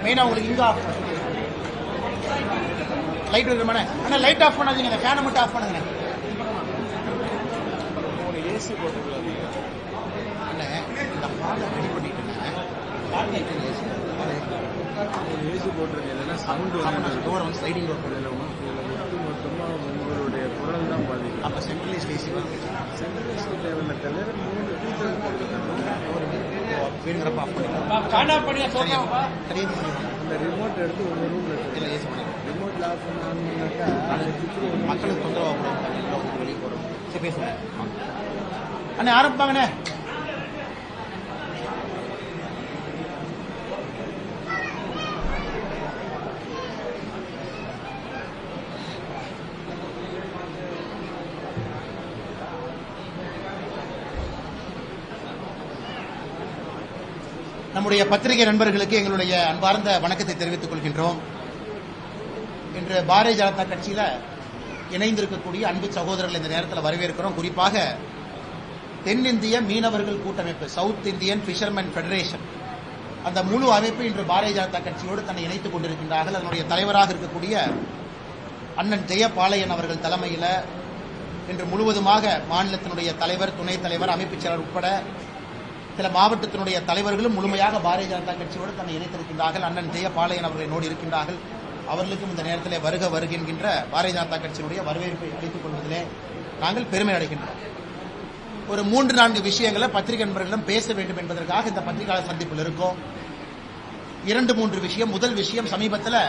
மெயினா உங்களுக்கு இங்க ஆஃப் லைட் இருக்குமாண்ணே? அண்ணா லைட் ஆஃப் பண்ணாதீங்க, இந்த ஃபேனை மட்டும் ஆஃப் பண்ணுங்க ஏசி போட்டுக்கலாம். அண்ணே இந்த ஹாலை ரெடி பண்ணிட்டுங்க ஏசி போட்டுருங்க, இல்லைன்னா சவுண்டு டோர் வந்து ஸ்லைடிங் டோர் மொத்தமாக உங்களுடைய குரல் தான் பாதிக்கும். அப்போ சென்ட்ரலைஸ்ட் ஏசி சென்ட்ரலைஸ் தேவையில்லை, தவிர 3 ஃபீச்சர் வேணுங்கிறப்ப ஆஃப் பண்ணிக்கலாம். இந்த ரிமோட் எடுத்து ஒரு ரூம்ல ஏசி பண்ணிக்கலாம். ரிமோட்ல ஆஃப் பண்ணாங்கன்னாக்கா மக்களுக்கு தொந்தரவு வெளியே போகிறோம். சரி பேசுங்க அண்ணே, ஆரம்பிப்பாங்கண்ணே. நம்முடைய பத்திரிகை நண்பர்களுக்கு எங்களுடைய அன்பார்ந்த வணக்கத்தை தெரிவித்துக் கொள்கின்றோம். இன்று பாரதிய ஜனதா கட்சியில இணைந்திருக்கக்கூடிய அன்பு சகோதரர்கள் இந்த நேரத்தில் வரவேற்கிறோம். குறிப்பாக தென்னிந்திய மீனவர்கள் கூட்டமைப்பு, சவுத் இந்தியன் பிஷர்மேன் ஃபெடரேஷன், அந்த முழு அமைப்பு இன்று பாரதிய ஜனதா கட்சியோடு தன்னை இணைத்துக் கொண்டிருக்கின்றார்கள். அதனுடைய தலைவராக இருக்கக்கூடிய அண்ணன் ஜெயபாளையன் அவர்கள் தலைமையில் இன்று முழுவதுமாக மாநிலத்தினுடைய தலைவர், துணைத் தலைவர், அமைப்புச் செயலர் உட்பட சில மாவட்டத்தினுடைய தலைவர்களும் முழுமையாக பாரதிய ஜனதா கட்சியோடு தன்னை இணைத்திருக்கின்றார்கள். அண்ணன் ஜெயபாளையன் அவர்கள் என்னோடு இருக்கின்றார்கள். அவர்களுக்கும் இந்த நேரத்தில் வருக வருகின்ற பாரதிய ஜனதா கட்சியினுடைய வரவேற்பை அளித்துக் கொள்வதிலே நாங்கள் பெருமை அடைகின்றோம். ஒரு 3-4 விஷயங்களை பத்திரிகை நண்பர்களிடம் பேச வேண்டும் என்பதற்காக இந்த பத்திரிகையாளர் சந்திப்பில் இருக்கோம். 2-3 விஷயம். முதல் விஷயம், சமீபத்தில்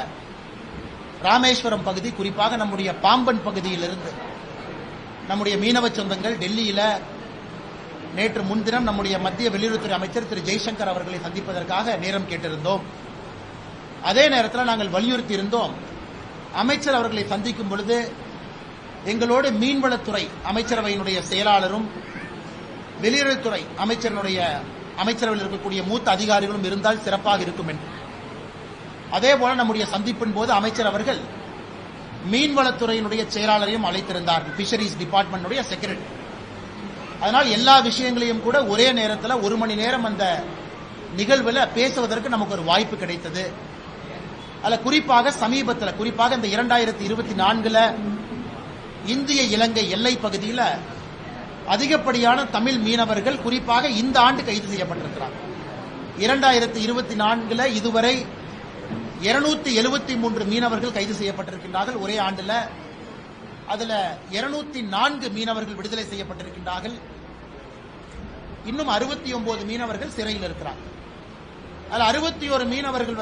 ராமேஸ்வரம் பகுதி, குறிப்பாக நம்முடைய பாம்பன் பகுதியிலிருந்து நம்முடைய மீனவ சொந்தங்கள் டெல்லியில நேற்று முன்தினம் நம்முடைய மத்திய வெளியுறவுத்துறை அமைச்சர் திரு ஜெய்சங்கர் அவர்களை சந்திப்பதற்காக நேரம் கேட்டிருந்தோம். அதே நேரத்தில் நாங்கள் வலியுறுத்தி இருந்தோம், அமைச்சர் அவர்களை சந்திக்கும் பொழுது எங்களோடு மீன்வளத்துறை அமைச்சரவையினுடைய செயலாளரும் வெளியுறவுத்துறை அமைச்சரவையில் இருக்கக்கூடிய மூத்த அதிகாரிகளும் இருந்தால் சிறப்பாக இருக்கும் என்று. அதே போல நம்முடைய சந்திப்பின் போது அமைச்சர் அவர்கள் மீன்வளத்துறையினுடைய செயலாளரையும் அழைத்திருந்தார்கள், பிஷரிஸ் டிபார்ட்மெண்ட் செக்ரட்டரி. அதனால் எல்லா விஷயங்களையும் கூட ஒரே நேரத்தில் 1 மணி நேரம் அந்த நிகழ்வில் பேசுவதற்கு நமக்கு ஒரு வாய்ப்பு கிடைத்தது. அதில் குறிப்பாக சமீபத்தில், குறிப்பாக இந்த 2024 இந்திய இலங்கை எல்லை பகுதியில் அதிகப்படியான தமிழ் மீனவர்கள் குறிப்பாக இந்த ஆண்டு கைது செய்யப்பட்டிருக்கிறார். 2024 இதுவரை 273 மீனவர்கள் கைது செய்யப்பட்டிருக்கின்றார்கள் ஒரே ஆண்டில். அதுல 204 மீனவர்கள் விடுதலை செய்யப்பட்டிருக்கின்றார்கள். இன்னும் 69 மீனவர்கள் சிறையில் இருக்கிறார்கள். அதுல 61 மீனவர்கள்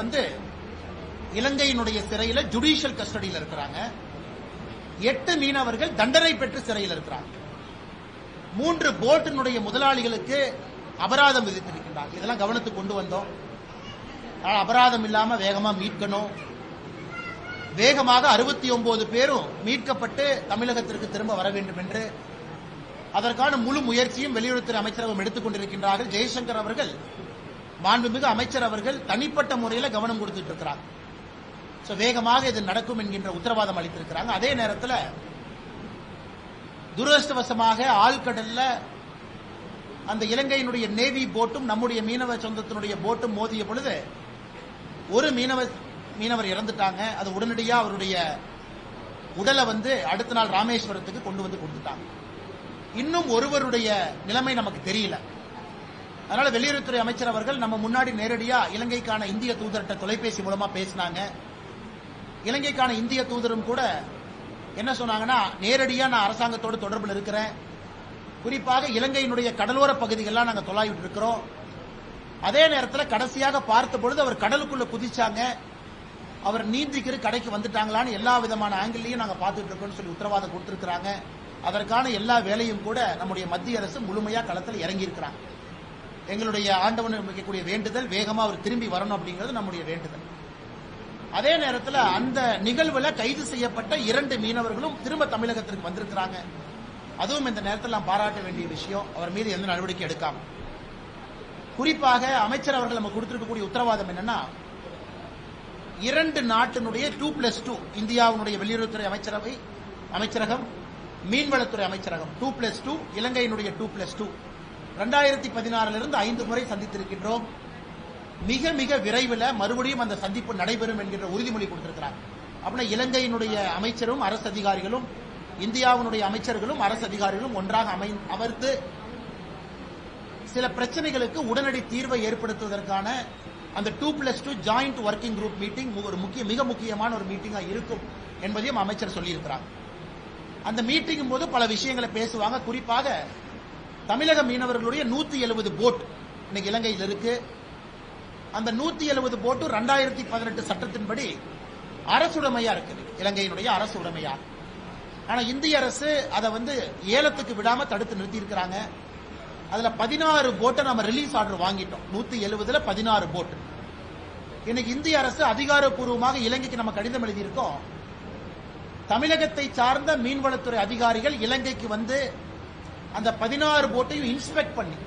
இலங்கையினுடைய சிறையில ஜுடிஷியல் கஸ்டடியில் இருக்கிறாங்க. 8 மீனவர்கள் தண்டனை பெற்று சிறையில் இருக்கிறாங்க. 3 போட்டினுடைய முதலாளிகளுக்கு அபராதம் விதித்திருக்கின்றார்கள். இதெல்லாம் கவனத்துக்கு கொண்டு வந்தோம். அபராதம் இல்லாம வேகமா மீட்கணும். வேகமாக 69 பேரும் மீட்கப்பட்டு தமிழகத்திற்கு திரும்ப வர வேண்டும் என்று அதற்கான முழு முயற்சியும் வெளியுறவுத்துறை அமைச்சரகம் எடுத்துக் கொண்டிருக்கின்றார்கள். ஜெய்சங்கர் அவர்கள், மாண்புமிகு அமைச்சர் அவர்கள் தனிப்பட்ட முறையில் கவனம் கொடுத்துட்டு இருக்கிறார். வேகமாக இது நடக்கும் என்கின்ற உத்தரவாதம் அளித்திருக்கிறாங்க. அதே நேரத்தில் துரதிருஷ்டவசமாக ஆழ்கடல்ல அந்த இலங்கையினுடைய நேவி போட்டும் நம்முடைய மீனவ சொந்தத்தினுடைய போட்டும் மோதிய பொழுது ஒரு மீனவர் இறந்துட்டாங்க. அது உடனடியாக அவருடைய உடலை அடுத்த நாள் ராமேஸ்வரத்துக்கு கொண்டு வந்து கொடுத்துட்டாங்க. இன்னும் ஒருவருடைய நிலைமை நமக்கு தெரியல. அதனால வெளியுறவுத்துறை அமைச்சர் அவர்கள் நம்ம முன்னாடி நேரடியா இலங்கைக்கான இந்திய தூதர்கிட்ட தொலைபேசி மூலமா பேசினாங்க. இலங்கைக்கான இந்திய தூதரும் கூட என்ன சொன்னாங்கன்னா, நேரடியா நான் அரசாங்கத்தோடு தொடர்பில் இருக்கிறேன். குறிப்பாக இலங்கையினுடைய கடலோர பகுதிகள்லாம் நாங்கள் தொலைவிட்டு இருக்கிறோம். அதே நேரத்தில் கடைசியாக பார்த்த பொழுது அவர் கடலுக்குள்ள குதிச்சாங்க, அவர் நீந்திக்கிற கடைக்கு வந்துட்டாங்களான்னு எல்லா விதமான ஆங்கிள்லையும் நாங்கள் பார்த்துட்டு இருக்கோம்னு சொல்லி உத்தரவாதம் கொடுத்திருக்கிறாங்க. அதற்கான எல்லா வேலையும் கூட நம்முடைய மத்திய அரசு முழுமையா களத்தில் இறங்கி இருக்கிறாங்க. எங்களுடைய ஆண்டவன் வைக்கக்கூடிய வேண்டுதல், வேகமா அவர் திரும்பி வரணும் அப்படிங்கிறது நம்முடைய வேண்டுதல். அதே நேரத்தில் அந்த நிகழ்வுல கைது செய்யப்பட்ட 2 மீனவர்களும் திரும்ப தமிழகத்திற்கு வந்திருக்கிறாங்க. அதுவும் இந்த நேரத்தில் நாம் பாராட்ட வேண்டிய விஷயம். அவர் மீது எந்த நடவடிக்கை எடுக்காம, குறிப்பாக அமைச்சர் அவர்கள் நம்ம கொடுத்திருக்கக்கூடிய உத்தரவாதம் என்னன்னா, 2 நாட்டினுடைய 2+2 இந்தியாவுடைய வெளியுறவுத்துறை அமைச்சரகம் மீன்வளத்துறை அமைச்சரகம் 2+2, இலங்கையினுடைய 2+2 2016 5 முறை சந்தித்திருக்கின்றோம். மிக மிக விரைவில் மறுபடியும் அந்த சந்திப்பு நடைபெறும் என்கிற உறுதிமொழி கொடுத்திருக்கிறார். அப்படின்னா இலங்கையினுடைய அமைச்சரும் அரசு அதிகாரிகளும் இந்தியாவினுடைய அமைச்சர்களும் அரசு அதிகாரிகளும் ஒன்றாக அமர்ந்து சில பிரச்சனைகளுக்கு உடனடி தீர்வை ஏற்படுத்துவதற்கான அந்த 2+2 ஜாயிண்ட் ஒர்க்கிங் குரூப் மீட்டிங் ஒரு மிக முக்கியமான ஒரு மீட்டிங்கா இருக்கும் என்பதையும் அமைச்சர் சொல்லியிருக்கிறார். அந்த மீட்டிங் போது பல விஷயங்களை பேசுவாங்க. குறிப்பாக தமிழக மீனவர்களுடைய 170 போட் இன்னைக்கு இலங்கையில் இருக்கு. அந்த 170 போட்டு 2018 சட்டத்தின்படி அரசுடைமையா இருக்குது, இலங்கையினுடைய அரசு உடைமையா. ஆனா இந்திய அரசு அதை ஏலத்துக்கு விடாம தடுத்து நிறுத்தி இருக்கிறாங்க. அதுல 16 போட்டை நம்ம ரிலீஸ் ஆர்டர் வாங்கிட்டோம். 170ல 16 போட். இன்னைக்கு இந்திய அரசு அதிகாரப்பூர்வமாக இலங்கைக்கு நம்ம கடிதம் எழுதியிருக்கோம். தமிழகத்தை சார்ந்த மீன்வளத்துறை அதிகாரிகள் இலங்கைக்கு அந்த 16 போட்டையும் இன்ஸ்பெக்ட் பண்ணி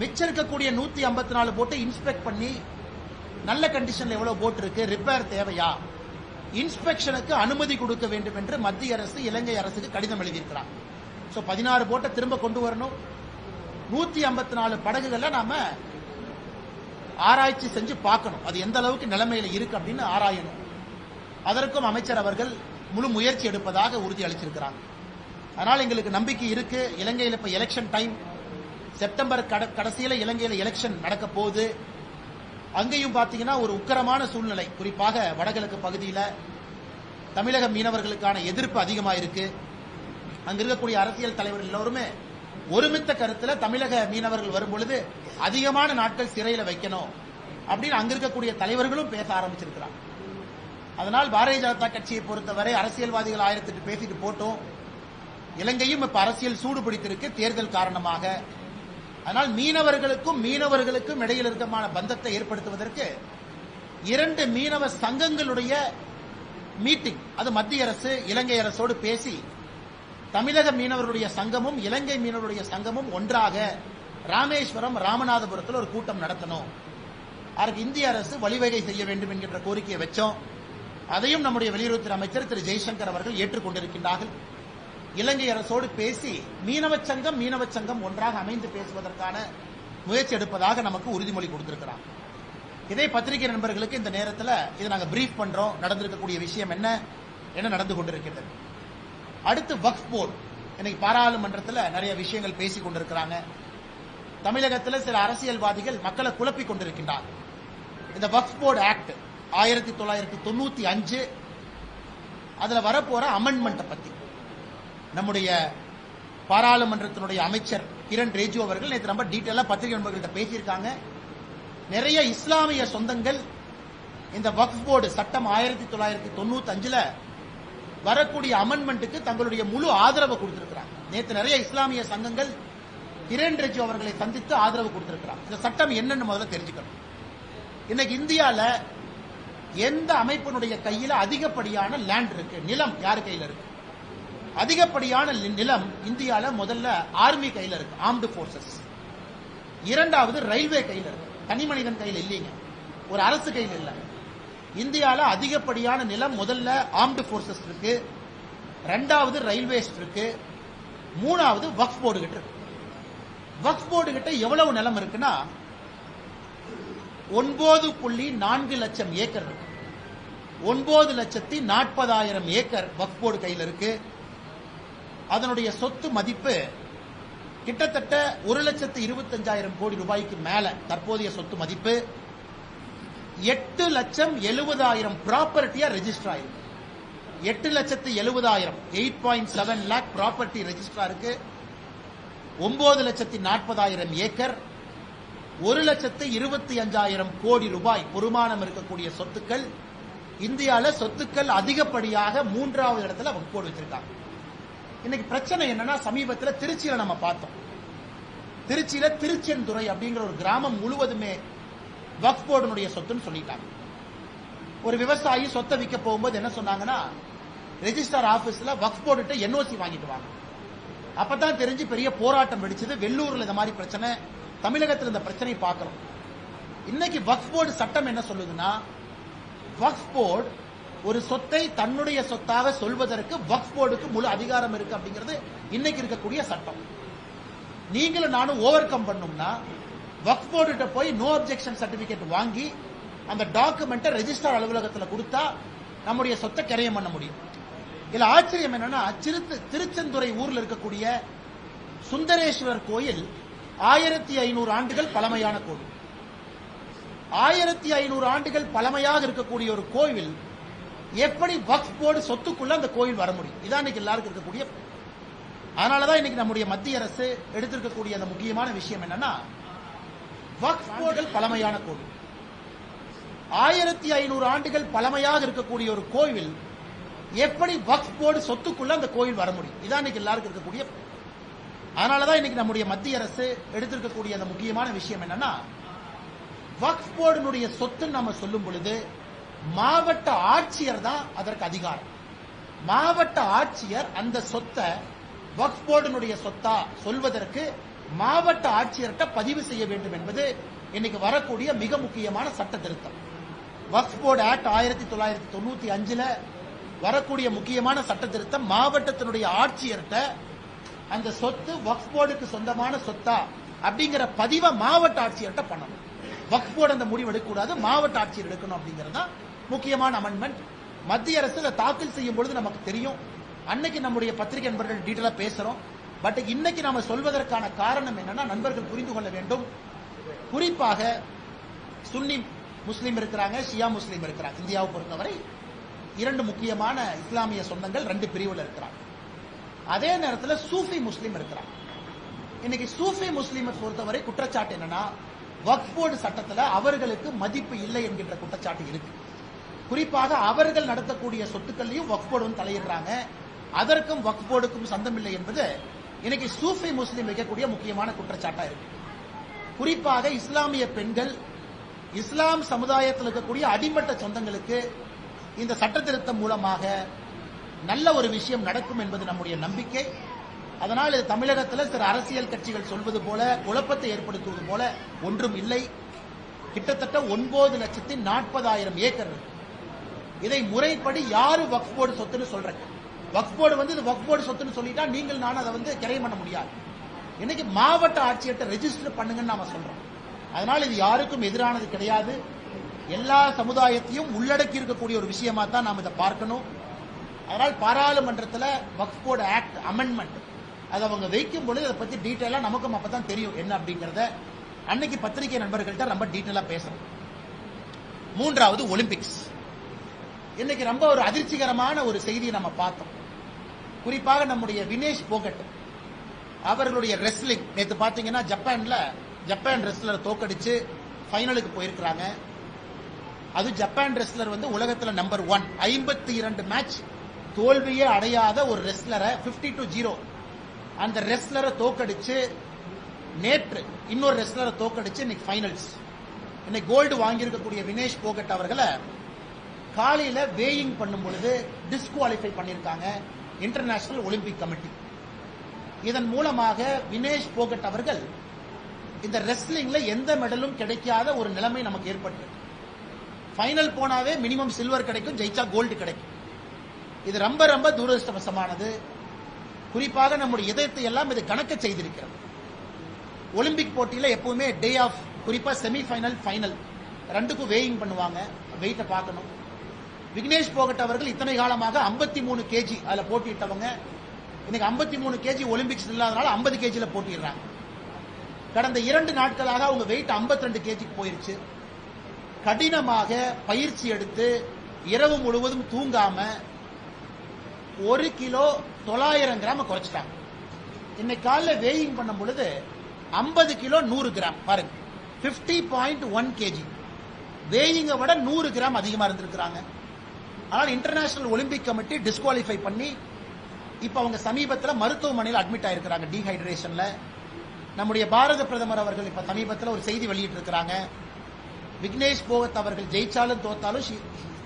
மிச்சம் இருக்கக்கூடிய 154 போட்டை இன்ஸ்பெக்ட் பண்ணி நல்ல கண்டிஷன்ல எவ்வளவு போட் இருக்கு, ரிப்பேர் தேவையா, இன்ஸ்பெக்ஷனுக்கு அனுமதி கொடுக்க வேண்டும் என்று மத்திய அரசு இலங்கை அரசுக்கு கடிதம் எழுதியிருக்கிறார். 16 போட்டை திரும்ப கொண்டு வரணும். 154 படகுகளை நாம ஆராய்ச்சி செஞ்சு பார்க்கணும், அது எந்த அளவுக்கு நிலைமையில இருக்கு அப்படின்னு ஆராயணும். அதற்கும் அமைச்சர் அவர்கள் முழு முயற்சி எடுப்பதாக உறுதி அளிச்சிருக்கிறாங்க. அதனால் எங்களுக்கு நம்பிக்கை இருக்கு. இலங்கையில் இப்ப எலெக்ஷன் டைம், செப்டம்பர் கடைசியில இலங்கையில் எலெக்ஷன் நடக்க போகுது. அங்கேயும் பாத்தீங்கன்னா ஒரு உக்கிரமான சூழ்நிலை, குறிப்பாக வடகிழக்கு பகுதியில் தமிழக மீனவர்களுக்கான எதிர்ப்பு அதிகமாக இருக்கு. அங்க இருக்கக்கூடிய அரசியல் தலைவர்கள் எல்லோருமே ஒருமித்த கருத்துல தமிழக மீனவர்கள் வரும் பொழுது அதிகமான நாட்கள் சிறையில் வைக்கணும் அப்படின்னு அங்க இருக்கக்கூடிய தலைவர்களும் பேச ஆரம்பிச்சிருக்கிறாங்க. அதனால் பாரதிய ஜனதா கட்சியை பொறுத்தவரை அரசியல்வாதிகள் 1008 பேசிட்டு போட்டோம். இலங்கையும் இப்ப அரசியல் சூடு பிடித்திருக்கு தேர்தல் காரணமாக. அதனால் மீனவர்களுக்கும் இடையில் இருக்கமான பந்தத்தை ஏற்படுத்துவதற்கு 2 மீனவ சங்கங்களுடைய மீட்டிங், அது மத்திய அரசு இலங்கை அரசோடு பேசி தமிழக மீனவர்களுடைய சங்கமும் இலங்கை மீனவர்களுடைய சங்கமும் ஒன்றாக ராமேஸ்வரம் ராமநாதபுரத்தில் ஒரு கூட்டம் நடத்தணும். அதற்கு இந்திய அரசு வழிவகை செய்ய வேண்டும் என்கின்ற கோரிக்கையை வச்சோம். அதையும் நம்முடைய வெளியுறவுத்துறை அமைச்சர் திரு ஜெய்சங்கர் அவர்கள் ஏற்றுக்கொண்டிருக்கின்றார்கள். இலங்கை அரசோடு பேசி மீனவ சங்கம் ஒன்றாக அமைந்து பேசுவதற்கான முயற்சி எடுப்பதாக நமக்கு உறுதிமொழி கொடுத்திருக்கிறார். இதே பத்திரிகை நண்பர்களுக்கு இந்த நேரத்தில் இதை நாங்கள் பிரீஃப் பண்றோம். நடந்திருக்கக்கூடிய விஷயம் என்ன நடந்து கொண்டிருக்கிறது. அடுத்து வக்ஃப் போர்டு, இன்னைக்கு பாராளுமன்றத்தில் நிறைய விஷயங்கள் பேசிக் கொண்டிருக்கிறாங்க. தமிழகத்தில் சில அரசியல்வாதிகள் மக்களை குழப்பிக் கொண்டிருக்கின்றார். இந்த வக்ஃப் போர்டு ஆக்ட் 1995 அதுல வரப்போற அமெண்ட்மெண்ட் பத்தி நம்முடைய பாராளுமன்றத்தினுடைய அமைச்சர் கிரண் ரிஜிஜு அவர்கள் நேற்று ரொம்ப டீட்டெயிலா பத்திரிகை நண்பர்கள்ட்ட பேசியிருக்காங்க. நிறைய இஸ்லாமிய சொந்தங்கள் இந்த வக்ஃப் போர்டு சட்டம் 1995ல வரக்கூடிய அமெண்ட்மெண்ட்டுக்கு தங்களுடைய முழு ஆதரவு கொடுத்திருக்கிறாங்க. நேற்று நிறைய இஸ்லாமிய சங்கங்கள் கிரண் ரிஜிஜு அவர்களை சந்தித்து ஆதரவு கொடுத்திருக்கிறாங்க. இந்த சட்டம் என்னன்னு முதல்ல தெரிஞ்சுக்கணும். இன்னைக்கு இந்தியால எந்த அமைப்பினுடைய கையில அதிகப்படியான லேண்ட் இருக்கு, நிலம் யாரு கையில இருக்கு? அதிகப்படியான நிலம் இந்தியால முதல்ல ஆர்மி கையில இருக்கு, ஆர்ம்டு போர்சஸ். இரண்டாவது ரயில்வே கையில இருக்கு, தனி மனிதன் கையில் இல்லைங்க, ஒரு அரசு கையில் இல்ல. இந்தியால அதிகப்படியான நிலம் முதல்ல ஆர்ம்டு போர்சஸ் இருக்கு, ரெண்டாவது ரயில்வேஸ் இருக்கு, மூணாவது வக்ஃப் போர்டு கிட்ட இருக்கு. வக்ஃப் போர்டு கிட்ட எவ்வளவு நிலம் இருக்குன்னா 9.4 லட்சம் ஏக்கர் இருக்கு. 9,40,000 ஏக்கர் வக்ஃப் போர்டு கையில் இருக்கு. அதனுடைய சொத்து மதிப்பு கிட்டத்தட்ட 1,25,000 கோடி ரூபாய்க்கு மேல தற்போதைய சொத்து மதிப்பு. 8,70,000 ப்ராப்பர்ட்டியா ரெஜிஸ்டர் ஆயிருக்கு. 8,70,000 8.7 லேக் ப்ராப்பர்ட்டி ரெஜிஸ்டர் இருக்கு. 9,40,000 ஏக்கர், 1,25,000 கோடி ரூபாய் பொறுமானம் இருக்கக்கூடிய சொத்துக்கள். இந்தியால சொத்துக்கள் அதிகப்படியாக 3வது இடத்துல வக்ஃப் போர்டு வச்சிருக்காங்க. இன்னைக்கு பிரச்சனை என்னன்னா, சமீபத்தில் திருச்சியில நம்ம பார்த்தோம். திருச்சியில திருச்செந்துறை அப்படிங்கிற ஒரு கிராமம் முழுவதுமே வக்ஃப் போர்டுனுடைய சொத்துன்னு சொல்லிட்டாங்க. ஒரு விவசாயி சொத்தை விற்க போகும்போது என்ன சொன்னாங்கன்னா, ரெஜிஸ்டர் ஆபீஸ்ல வக்ஃப் போர்டு என்ஓசி வாங்கிட்டு வாங்க. அப்பதான் தெரிஞ்சு பெரிய போராட்டம் வெடிச்சது. வெள்ளூர்ல இந்த மாதிரி பிரச்சனை, தமிழகத்தில் இந்த பிரச்சனை பார்க்கிறோம். இன்னைக்கு வக்ஃப் போர்டு சட்டம் என்ன சொல்லுதுன்னா, வக்ஃப் போர்டு ஒரு சொத்தை தன்னுடைய சொத்தாக சொல்வதற்கு வக்ஃப் போர்டுக்கு முழு அதிகாரம் இருக்கு அப்படிங்கிறது இன்னைக்கு இருக்கக்கூடிய சட்டம். நீங்களும் நானும் ஓவர் கம் பண்ணோம்னா வக்ஃப் போர்டு போய் நோ அப்ஜெக்ஷன் சர்டிபிகேட் வாங்கி அந்த டாக்குமெண்ட்டை ரெஜிஸ்டர் அலுவலகத்தில் கொடுத்தா நம்முடைய சொத்தை கிரயம் பண்ண முடியும். இதுல ஆச்சரியம் என்னன்னா, திருச்செந்துறை ஊர்ல இருக்கக்கூடிய சுந்தரேஸ்வரர் கோயில் 1500 ஆண்டுகள் பழமையான கோவில். 1500 ஆண்டுகள் பழமையாக இருக்கக்கூடிய ஒரு கோவில் எப்படி வக்ஃப் போர்டு சொத்துக்குள்ள அந்த கோயில் வர முடியும்? இதான் இன்னைக்கு எல்லாருக்கும் இருக்கக்கூடிய. அதனாலதான் இன்னைக்கு நம்முடைய மத்திய அரசு எடுத்திருக்கக்கூடிய அந்த முக்கியமான விஷயம் என்னன்னா, வக்ஃப் போர்டு பழமையான கோவில், 1500 ஆண்டுகள் பழமையாக இருக்கக்கூடிய ஒரு கோவில் எப்படி வக்ஃப் போர்டு சொத்துக்குள்ள அந்த கோயில் வர முடியும்? இதான் இன்னைக்கு எல்லாருக்கும் இருக்கக்கூடிய. அதனாலதான் இன்னைக்கு நம்முடைய மத்திய அரசு எடுத்திருக்கக்கூடிய அந்த முக்கியமான விஷயம் என்னன்னா, வக்ஃப் போர்டினுடைய சொத்து நம்ம சொல்லும் பொழுது மாவட்ட ஆட்சியர் தான் அதற்கு அதிகாரம். மாவட்ட ஆட்சியர் அந்த சொத்தை வக்ஃப் போர்டினுடைய சொத்தா சொல்வதற்கு மாவட்ட ஆட்சியர்கிட்ட பதிவு செய்ய வேண்டும் என்பது இன்னைக்கு வரக்கூடிய மிக முக்கியமான சட்ட திருத்தம். வக்ஃப் போர்டு ஆக்ட் 1995 வரக்கூடிய முக்கியமான சட்ட திருத்தம். மாவட்டத்தினுடைய ஆட்சியர்கிட்ட அந்த சொத்து வக்ஃப் போர்டுக்கு சொந்தமான சொத்தா அப்படிங்கிற பதிவை மாவட்ட ஆட்சியர்கிட்ட பண்ணணும். வக்ஃப் போர்டு அந்த முடிவு எடுக்கக்கூடாது, மாவட்ட ஆட்சியர் எடுக்கணும் அப்படிங்கிறது முக்கியமான அமெண்ட்மெண்ட். மத்திய அரசு தாக்கல் செய்யும் பொழுது நமக்கு தெரியும். அன்னைக்கு நம்முடைய பத்திரிகை நண்பர்கள் டீட்டெயிலா பேசுறோம். பட் இன்னைக்கு நாம சொல்வதற்கான காரணம் என்னன்னா, நண்பர்கள் புரிந்து கொள்ள வேண்டும். குறிப்பாக சுன்னி முஸ்லீம் இருக்கிறாங்க, ஷியா முஸ்லீம் இருக்கிறாங்க. இந்தியாவை பொறுத்தவரை 2 முக்கியமான இஸ்லாமிய சொந்தங்கள் 2 பிரிவுல இருக்கிறாங்க. அதே நேரத்தில் சூஃபி முஸ்லீம் இருக்கிறாங்க. இன்னைக்கு சூஃபி முஸ்லீமை பொறுத்தவரை குற்றச்சாட்டு என்னன்னா, வக்ஃப் போர்டு சட்டத்தில் அவர்களுக்கு மதிப்பு இல்லை என்கின்ற குற்றச்சாட்டு இருக்கு. குறிப்பாக அவர்கள் நடத்தக்கூடிய சொத்துக்கள்லையும் வக்ஃப் போர்டு தலையிடுறாங்க. அதற்கும் வக்ஃப் போர்டுக்கும் சந்தம் இல்லை என்பது இன்னைக்கு சூஃபி முஸ்லீம் வைக்கக்கூடிய முக்கியமான குற்றச்சாட்டா இருக்கு. குறிப்பாக இஸ்லாமிய பெண்கள், இஸ்லாம் சமுதாயத்தில் இருக்கக்கூடிய அடிமட்ட சொந்தங்களுக்கு இந்த சட்ட திருத்தம் மூலமாக நல்ல ஒரு விஷயம் நடக்கும் என்பது நம்முடைய நம்பிக்கை. அதனால் இது தமிழகத்தில் சில அரசியல் கட்சிகள் சொல்வது போல குழப்பத்தை ஏற்படுத்துவது போல ஒன்றும் இல்லை. கிட்டத்தட்ட 9,40,000 ஏக்கர். இதை முறைப்படி யாரு வக்ஃப் போர்டு சொத்துன்னு சொல்றாங்க? வக்ஃப் போர்டு இது வக்ஃப் போர்டு சொத்துன்னு சொல்லிட்டா நீங்கள் நான் அதை கிரைம் பண்ண முடியாது. இன்னைக்கு மாவட்ட ஆட்சியர்கிட்ட ரெஜிஸ்டர் பண்ணுங்கன்னு நாம சொல்றோம். அதனால் இது யாருக்கும் எதிரானது கிடையாது. எல்லா சமுதாயத்தையும் உள்ளடக்கி இருக்கக்கூடிய ஒரு விஷயமா தான் நாம் இதை பார்க்கணும். அதனால் பாராளுமன்றத்தில் வக்ஃப் போர்டு ஆக்ட் அமெண்ட்மெண்ட் அதை அவங்க வைக்கும் பொழுது அதை பத்தி டீட்டெயிலா நமக்கும் அப்பதான் தெரியும் என்ன அப்படிங்கறத. அன்னைக்கு பத்திரிகை நண்பர்கள்ட்ட ரொம்ப டீட்டெயிலா பேசணும். 3வது ஒலிம்பிக்ஸ். இன்னைக்கு ரொம்ப ஒரு அதிர்ச்சிகரமான ஒரு செய்தியை நம்ம பார்த்தோம். குறிப்பாக நம்முடைய வினேஷ் போகட் அவர்களுடைய ரெஸ்லிங் நேற்று பாத்தீங்கன்னா ஜப்பான் ரெஸ்லர் தோக்கடிச்சு ஃபைனலுக்கு போயிருக்கிறாங்க. அது ஜப்பான் ரெஸ்லர் உலகத்தில் நம்பர் 1, 52 மேட்ச் தோல்வியே அடையாத ஒரு ரெஸ்லரை 50-0 அந்த ரெஸ்லரை தோக்கடிச்சு நேற்று இன்னொரு ரெஸ்லரை தோக்கடிச்சு இன்னைக்கு ஃபைனல்ஸ். இன்னைக்கு கோல்டு வாங்கியிருக்கக்கூடிய வினேஷ் போகட் அவர்களை காலையில வேயிங் பண்ணும் பொழுது டிஸ்குவாலிஃபை பண்ணியிருக்காங்க இன்டர்நேஷனல் ஒலிம்பிக் கமிட்டி. இதன் மூலமாக வினேஷ் போகட் அவர்கள் இந்த ரெஸ்லிங்ல எந்த மெடலும் கிடைக்காத ஒரு நிலைமை நமக்கு ஏற்பட்டு, ஃபைனல் போனாவே மினிமம் சில்வர் கிடைக்கும், ஜெயிச்சா கோல்டு கிடைக்கும். இது ரொம்ப ரொம்ப துரதிருஷ்டவசமானது. குறிப்பாக நம்முடைய இதயத்தை எல்லாம் இது கணக்க செய்திருக்கிறது. ஒலிம்பிக் போட்டியில எப்பவுமே டே ஆஃப், குறிப்பா செமிஃபைனல் ஃபைனல் 2க்கும் வேயிங் பண்ணுவாங்க, வெயிட்ட பார்க்கணும். விக்னேஷ் போகட் அவர்கள் இத்தனை காலமாக 53 கேஜி அதுல போட்டியிட்டவங்க. இன்னைக்கு 53 கேஜி ஒலிம்பிக்ஸ் இல்லாதனால 50 கேஜில போட்டிடுறாங்க. கடந்த 2 நாட்களாக அவங்க வெயிட் 52 கேஜிக்கு போயிருச்சு. கடினமாக பயிற்சி எடுத்து இரவு முழுவதும் தூங்காம 1 கிலோ 900 கிராம் குறைச்சிட்டாங்க. இன்னைக்கு காலைல வேயிங் பண்ணும் பொழுது 50 கிலோ 100 கிராம் பாருங்க, 50.1 கேஜி. வேயிங்கை விட 100 கிராம் அதிகமா இருந்திருக்கிறாங்க. ஆனால் இன்டர்நேஷனல் ஒலிம்பிக் கமிட்டி டிஸ்குவாலிஃபை பண்ணி இப்ப அவங்க சமீபத்தில் மருத்துவமனையில் அட்மிட் ஆயிருக்கிறாங்க டீஹைட்ரேஷன்ல. நம்முடைய பாரத பிரதமர் அவர்கள் இப்ப சமீபத்தில் ஒரு செய்தி வெளியிட்டு இருக்கிறாங்க. விக்னேஷ் போகத் அவர்கள் ஜெயிச்சாலும் தோத்தாலும்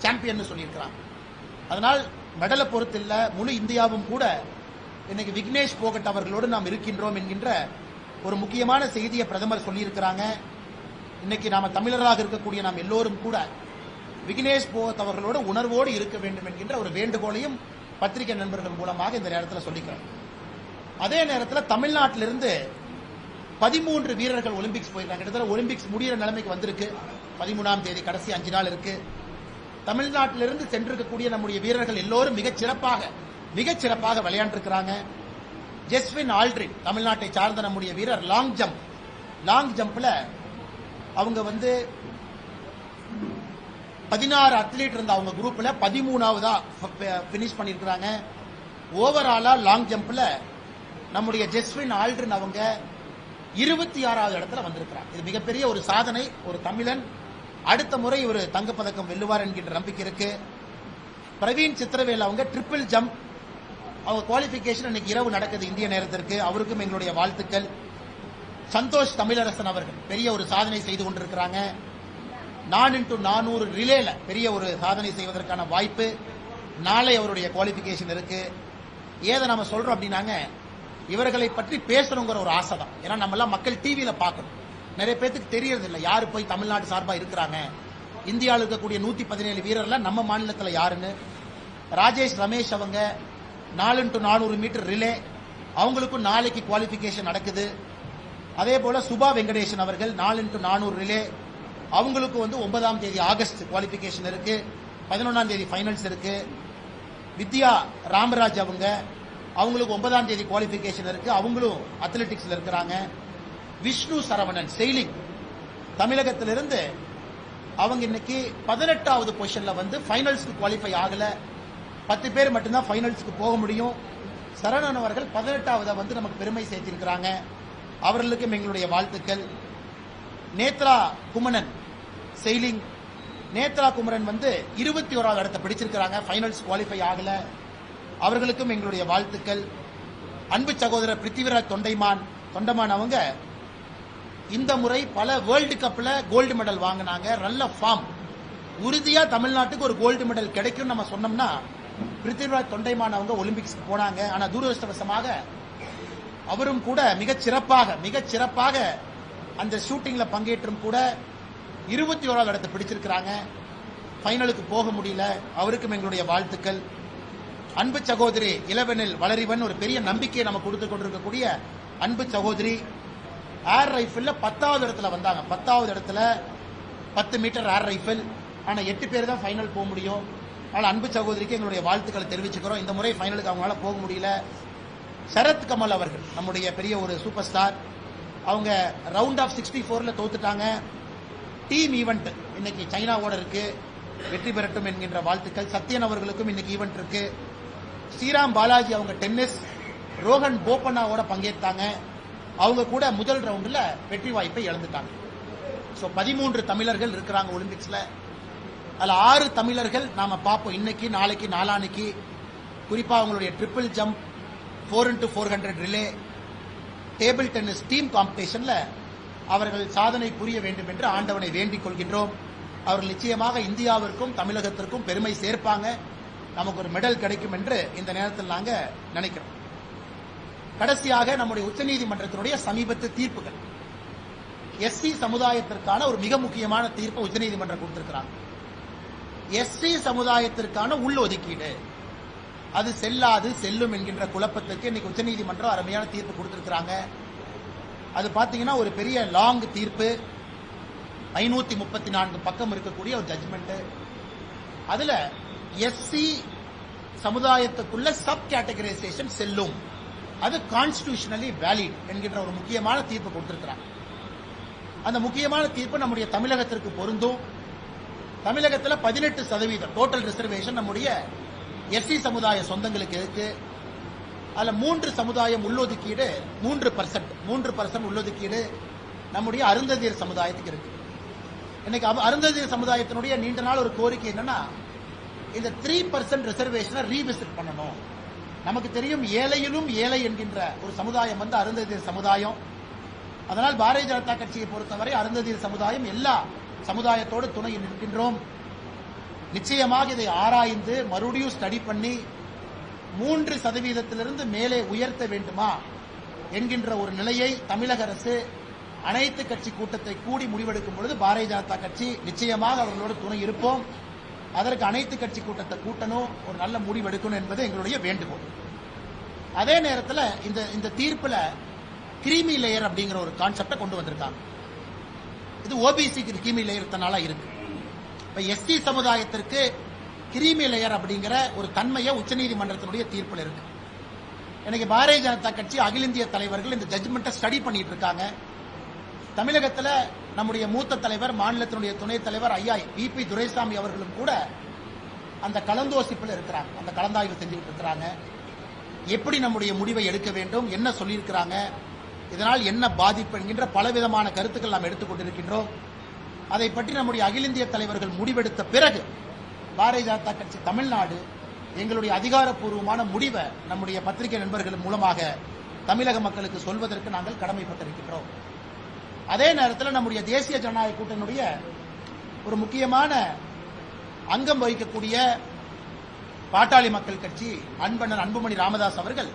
சாம்பியன் சொல்லியிருக்கிறாங்க. அதனால் மெடலை பொறுத்து இல்ல, முழு இந்தியாவும் கூட இன்னைக்கு விக்னேஷ் போகட் அவர்களோடு நாம் இருக்கின்றோம் என்கின்ற ஒரு முக்கியமான செய்தியை பிரதமர் சொல்லியிருக்கிறாங்க. இன்னைக்கு நாம தமிழராக இருக்கக்கூடிய நாம் எல்லோரும் கூட விக்னேஷ் போகத் அவர்களோடு உணர்வோடு இருக்க வேண்டும் என்கின்ற ஒரு வேண்டுகோளையும் பத்திரிகை நண்பர்கள் மூலமாக இந்த நேரத்தில் சொல்லிக்கிறோம். அதே நேரத்தில் தமிழ்நாட்டிலிருந்து 13 வீரர்கள் ஒலிம்பிக்ஸ் போயிருக்காங்க. கிட்டத்தட்ட ஒலிம்பிக்ஸ் முடிகிற நிலைமைக்கு வந்திருக்கு. 13ஆம் தேதி கடைசி 5 நாள் இருக்கு. தமிழ்நாட்டிலிருந்து சென்றிருக்கக்கூடிய நம்முடைய வீரர்கள் எல்லோரும் மிகச் சிறப்பாக விளையாண்டிருக்கிறாங்க. ஜெஸ்வின் ஆல்ட்ரின் தமிழ்நாட்டை சார்ந்த நம்முடைய வீரர் லாங் ஜம்ப்ல அவங்க 16 அத்லீட் இருந்த அவங்க குரூப்ல 13ஆவதா பினிஷ் பண்ணிருக்காங்க. ஓவராலா லாங் ஜம்ப்ல நம்முடைய ஜெஸ்வின் ஆல்ட்ரின் அவங்க 26வது இடத்துல வந்திருக்கிறார். இது மிகப்பெரிய ஒரு சாதனை. ஒரு தமிழன் அடுத்த முறை ஒரு தங்கப்பதக்கம் வெல்லுவார் என்கின்ற நம்பிக்கை இருக்கு. பிரவீன் சித்திரவேல் அவங்க ட்ரிபிள் ஜம்ப் அவங்க குவாலிபிகேஷன் இன்னைக்கு இரவு நடக்குது இந்திய நேரத்திற்கு. அவருக்கும் எங்களுடைய வாழ்த்துக்கள். சந்தோஷ் தமிழரசன் அவர்கள் பெரிய ஒரு சாதனை செய்து கொண்டிருக்கிறாங்க. 4x400 ரிலேல பெரிய ஒரு சாதனை செய்வதற்கான வாய்ப்பு. நாளை அவருடைய குவாலிபிகேஷன் இருக்கு. ஏதை நம்ம சொல்றோம் அப்படின்னாங்க, இவர்களை பற்றி பேசணுங்கிற ஒரு ஆசை தான். ஏன்னா நம்ம எல்லாம் மக்கள் டிவியில பார்க்கணும். நிறைய பேருக்கு தெரியறது இல்லை யாரு போய் தமிழ்நாடு சார்பா இருக்கிறாங்க. இந்தியாவில் இருக்கக்கூடிய 117 வீரர்ல நம்ம மாநிலத்தில் யாருன்னு. ராஜேஷ் ரமேஷ் அவங்க 4x400 மீட்டர் ரிலே அவங்களுக்கும் நாளைக்கு குவாலிபிகேஷன் நடக்குது. அதே போல சுபா வெங்கடேசன் அவர்கள் 4x400 ரிலே அவங்களுக்கு 9ஆம் தேதி ஆகஸ்ட் குவாலிபிகேஷன் இருக்கு. 11ஆம் தேதி ஃபைனல்ஸ் இருக்கு. வித்யா ராமராஜ் அவங்களுக்கு 9ஆம் தேதி குவாலிபிகேஷன் இருக்கு. அவங்களும் அத்லெட்டிக்ஸ்ல இருக்கிறாங்க. விஷ்ணு சரவணன் செயிலிங் தமிழகத்திலிருந்து அவங்க இன்னைக்கு 18வது பொசிஷன்ல ஃபைனல்ஸ்க்கு குவாலிஃபை ஆகல. 10 பேர் மட்டும்தான் ஃபைனல்ஸ்க்கு போக முடியும். சரவணன் அவர்கள் 18வது நமக்கு பெருமை சேர்த்திருக்கிறாங்க. அவர்களுக்கும் எங்களுடைய வாழ்த்துக்கள். நேத்ரா குமரன் செயிலிங் நேத்ரா குமரன் 21வது இடத்தை பிடிச்சிருக்கிறாங்க. ஃபைனல்ஸ் குவாலிஃபை ஆகல. அவர்களுக்கும் எங்களுடைய வாழ்த்துக்கள். அன்பு சகோதரர் பிருத்திவிராஜ் தொண்டைமான் அவங்க இந்த முறை பல வேர்ல்டு கப்ல கோல்டு மெடல் வாங்கினாங்க. நல்ல ஃபார்ம். உறுதியா தமிழ்நாட்டுக்கு ஒரு கோல்டு மெடல் கிடைக்கும் நம்ம சொன்னோம்னா பிருத்திவிராஜ் தொண்டைமான் அவங்க ஒலிம்பிக்ஸ்க்கு போனாங்க. ஆனா துரதிருஷ்டவசமாக அவரும் கூட மிகச் சிறப்பாக அந்த ஷூட்டிங்ல பங்கேற்றும் கூட 21வது இடத்தை பிடிச்சிருக்கிறாங்க. ஃபைனலுக்கு போக முடியல. அவருக்கும் எங்களுடைய வாழ்த்துக்கள். அன்பு சகோதரி இளவெனில் வளரிவன் ஒரு பெரிய நம்பிக்கையை நம்ம கொடுத்து கொண்டிருக்கக்கூடிய அன்பு சகோதரி ஏர் ரைஃபிள்ல 10வது இடத்துல வந்தாங்க. 10வது இடத்துல 10 மீட்டர் ஏர் ரைஃபிள். ஆனா 8 பேர் தான் ஃபைனல் போக முடியும். ஆனால் அன்பு சகோதரிக்கு எங்களுடைய வாழ்த்துக்களை தெரிவிச்சுக்கிறோம். இந்த முறை ஃபைனலுக்கு அவங்களால போக முடியல. சரத் கமல் அவர்கள் நம்முடைய பெரிய ஒரு சூப்பர் ஸ்டார். அவங்க ரவுண்ட் ஆஃப் 64ல தோத்துட்டாங்க. டீம் ஈவெண்ட் இன்னைக்கு சைனாவோட இருக்கு. வெற்றி பெறட்டும் என்கின்ற வாழ்த்துக்கள். சத்யன் அவர்களுக்கும் இன்னைக்கு ஈவெண்ட் இருக்கு. ஸ்ரீராம் பாலாஜி அவங்க டென்னிஸ் ரோஹன் போபண்ணாவோட பங்கேற்றாங்க. அவங்க கூட முதல் ரவுண்ட்ல வெற்றி வாய்ப்பை இழந்துட்டாங்க. 13 தமிழர்கள் இருக்கிறாங்க ஒலிம்பிக்ஸ்ல. அதுல 6 தமிழர்கள் நாம பார்ப்போம் இன்னைக்கு நாளைக்கு நாளானைக்கு. குறிப்பா அவங்களுடைய triple jump 4x400 relay table tennis team காம்படிஷன்ல அவர்கள் சாதனை புரிய வேண்டும் என்று ஆண்டவனை வேண்டிக் கொள்கின்றோம். அவர்கள் நிச்சயமாக இந்தியாவிற்கும் தமிழகத்திற்கும் பெருமை சேர்ப்பாங்க. நமக்கு ஒரு மெடல் கிடைக்கும் என்று இந்த நேரத்தில் நாங்க நினைக்கிறோம். கடைசியாக நம்முடைய உச்சநீதிமன்றத்தினுடைய சமீபத்து தீர்ப்புகள். எஸ்சி சமுதாயத்திற்கான ஒரு மிக முக்கியமான தீர்ப்பை உச்சநீதிமன்றம் கொடுத்திருக்கிறாங்க. எஸ்சி சமுதாயத்திற்கான உள்ஒதுக்கீடு அது செல்லாது செல்லும் என்கின்ற குழப்பத்திற்கு இன்னைக்கு உச்சநீதிமன்றம் அருமையான தீர்ப்பு கொடுத்திருக்கிறாங்க. அது பாத்தீங்கன்னா ஒரு பெரிய லாங் தீர்ப்பு. 534 பக்கம் இருக்கக்கூடிய ஒரு ஜட்ஜ்மெண்ட். அதுல எஸ்சி சமுதாயத்துக்குள்ள சப் கேட்டகரைசேஷன் செல்லும், அது கான்ஸ்டிடியூஷனலி வேலிட் என்கின்ற ஒரு முக்கியமான தீர்ப்பு கொடுத்திருக்கிறாங்க. அந்த முக்கியமான தீர்ப்பு நம்முடைய தமிழகத்திற்கு பொருந்தும். தமிழகத்தில் 18% டோட்டல் ரிசர்வேஷன் நம்முடைய எஸ்சி சமுதாய சொந்தங்களுக்கு இருக்கு. அதுல 3 சமுதாயம் உள்ளொதுக்கீடு 3% உள்ளொதுக்கீடு நம்முடைய அருந்ததியர் சமுதாயத்துக்கு இருக்கு. இன்னைக்கு அருந்ததியர் சமுதாயத்தினுடைய நீண்ட நாள் ஒரு கோரிக்கை என்னன்னா, இந்த 3% ரிசர்வேஷனை ரீவிசிட் பண்ணணும். நமக்கு தெரியும் ஏழையிலும் ஏழை என்கின்ற ஒரு சமுதாயம் அருந்ததியர் சமுதாயம். அதனால் பாரதிய ஜனதா கட்சியை பொறுத்தவரை அருந்ததியர் சமுதாயம் எல்லா சமுதாயத்தோடு துணை நிற்கின்றோம். நிச்சயமாக இதை ஆராய்ந்து மறுபடியும் ஸ்டடி பண்ணி 3% மேலே உயர்த்த வேண்டுமா என்கின்ற ஒரு நிலையை தமிழக அரசு அனைத்து கட்சி கூட்டத்தை கூடி முடிவெடுக்கும் பொழுது பாரதிய ஜனதா கட்சி நிச்சயமாக அவர்களோடு துணை இருப்போம். அதற்கு அனைத்து கட்சி கூட்டத்தை கூட்டணும், ஒரு நல்ல முடிவு எடுக்கணும் என்பது எங்களுடைய வேண்டுகோள். அதே நேரத்தில் இந்த தீர்ப்புல கிரீமி லேயர் அப்படிங்கிற ஒரு கான்செப்டை கொண்டு வந்திருக்காங்க. இது ஓபிசிக்கு கிரீமி லேயர் தன்னால இருக்கு. இப்ப எஸ்டி சமுதாயத்திற்கு கிரீமி லேயர் அப்படிங்கிற ஒரு தன்மையை உச்சநீதிமன்றத்தினுடைய தீர்ப்பில் இருக்கு. இன்னைக்கு பாரதிய ஜனதா கட்சி அகில இந்திய தலைவர்கள் இந்த ஜட்ஜ்மெண்ட்டை ஸ்டடி பண்ணிட்டு இருக்காங்க. தமிழகத்தில் நம்முடைய மூத்த தலைவர், மாநிலத்தினுடைய துணைத் தலைவர் ஐயா விபி துரைசாமி அவர்களும் கூட அந்த கலந்தோசிப்பில் இருக்கிறாங்க, அந்த கலந்தாய்வு செஞ்சுட்டு இருக்கிறாங்க. எப்படி நம்முடைய முடிவை எடுக்க வேண்டும், என்ன சொல்லியிருக்கிறாங்க, இதனால் என்ன பாதிப்பு என்கின்ற பலவிதமான கருத்துக்கள் நாம் எடுத்துக்கொண்டிருக்கின்றோம். அதை பற்றி நம்முடைய அகில இந்திய தலைவர்கள் முடிவெடுத்த பிறகு பாரதிய ஜனதா கட்சி தமிழ்நாடு எங்களுடைய அதிகாரப்பூர்வமான முடிவை நம்முடைய பத்திரிகை நண்பர்கள் மூலமாக தமிழக மக்களுக்கு சொல்வதற்கு நாங்கள் கடமைப்பட்டிருக்கின்றோம். அதே நேரத்தில் நம்முடைய தேசிய ஜனநாயக கூட்டணியுடைய ஒரு முக்கியமான அங்கம் வகிக்கக்கூடிய பாட்டாளி மக்கள் கட்சி அன்பண்ணர் அன்புமணி ராமதாஸ் அவர்கள்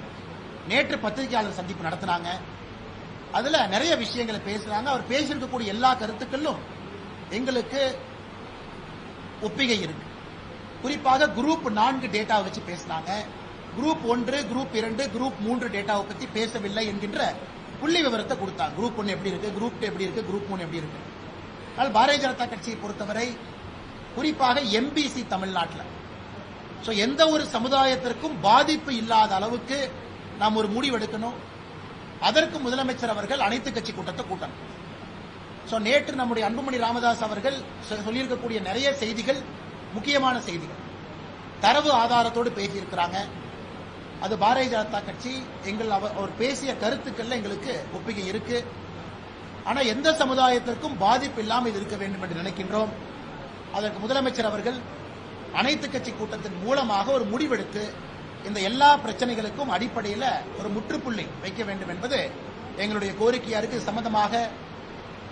நேற்று பத்திரிகையாளர் சந்திப்பு நடத்தினாங்க. அதுல நிறைய விஷயங்களை பேசுறாங்க. அவர் பேசியிருக்கக்கூடிய எல்லா கருத்துக்களும் எங்களுக்கு ஒப்பிகை இருக்கு. குறிப்பாக குரூப் 4 டேட்டாவை வச்சு பேசினாங்க. குரூப் 1, குரூப் 2, குரூப் 3 டேட்டாவை பத்தி பேசவில்லை என்கின்ற புள்ளி விவரத்தை கொடுத்தாங்க. குரூப் 1 எப்படி இருக்கு, குரூப் 2 எப்படி இருக்கு, குரூப் 3 எப்படி இருக்கு. ஆனால் பாரதிய ஜனதா கட்சியை பொறுத்தவரை குறிப்பாக எம்பிசி தமிழ்நாட்டில் எந்த ஒரு சமுதாயத்திற்கும் பாதிப்பு இல்லாத அளவுக்கு நாம் ஒரு முடிவு எடுக்கணும். அதற்கு முதலமைச்சர் அவர்கள் அனைத்து கட்சி கூட்டத்தை கூட்டணும். நேற்று நம்முடைய அன்புமணி ராமதாஸ் அவர்கள் சொல்லியிருக்கக்கூடிய நிறைய செய்திகள் முக்கியமான செய்திகள், தரவு ஆதாரத்தோடு பேசியிருக்கிறாங்க. அது பாரதிய ஜனதா கட்சி அவர் பேசிய கருத்துக்கள்ல எங்களுக்கு ஒப்புகை இருக்கு. ஆனா எந்த சமுதாயத்திற்கும் பாதிப்பு இல்லாமல் இது இருக்க வேண்டும் என்று நினைக்கின்றோம். அதற்கு முதலமைச்சர் அவர்கள் அனைத்து கட்சி கூட்டத்தின் மூலமாக ஒரு முடிவெடுத்து இந்த எல்லா பிரச்சனைகளுக்கும் அடிப்படையில் ஒரு முற்றுப்புள்ளி வைக்க வேண்டும் என்பது எங்களுடைய கோரிக்கையா இருக்கு. சம்பந்தமாக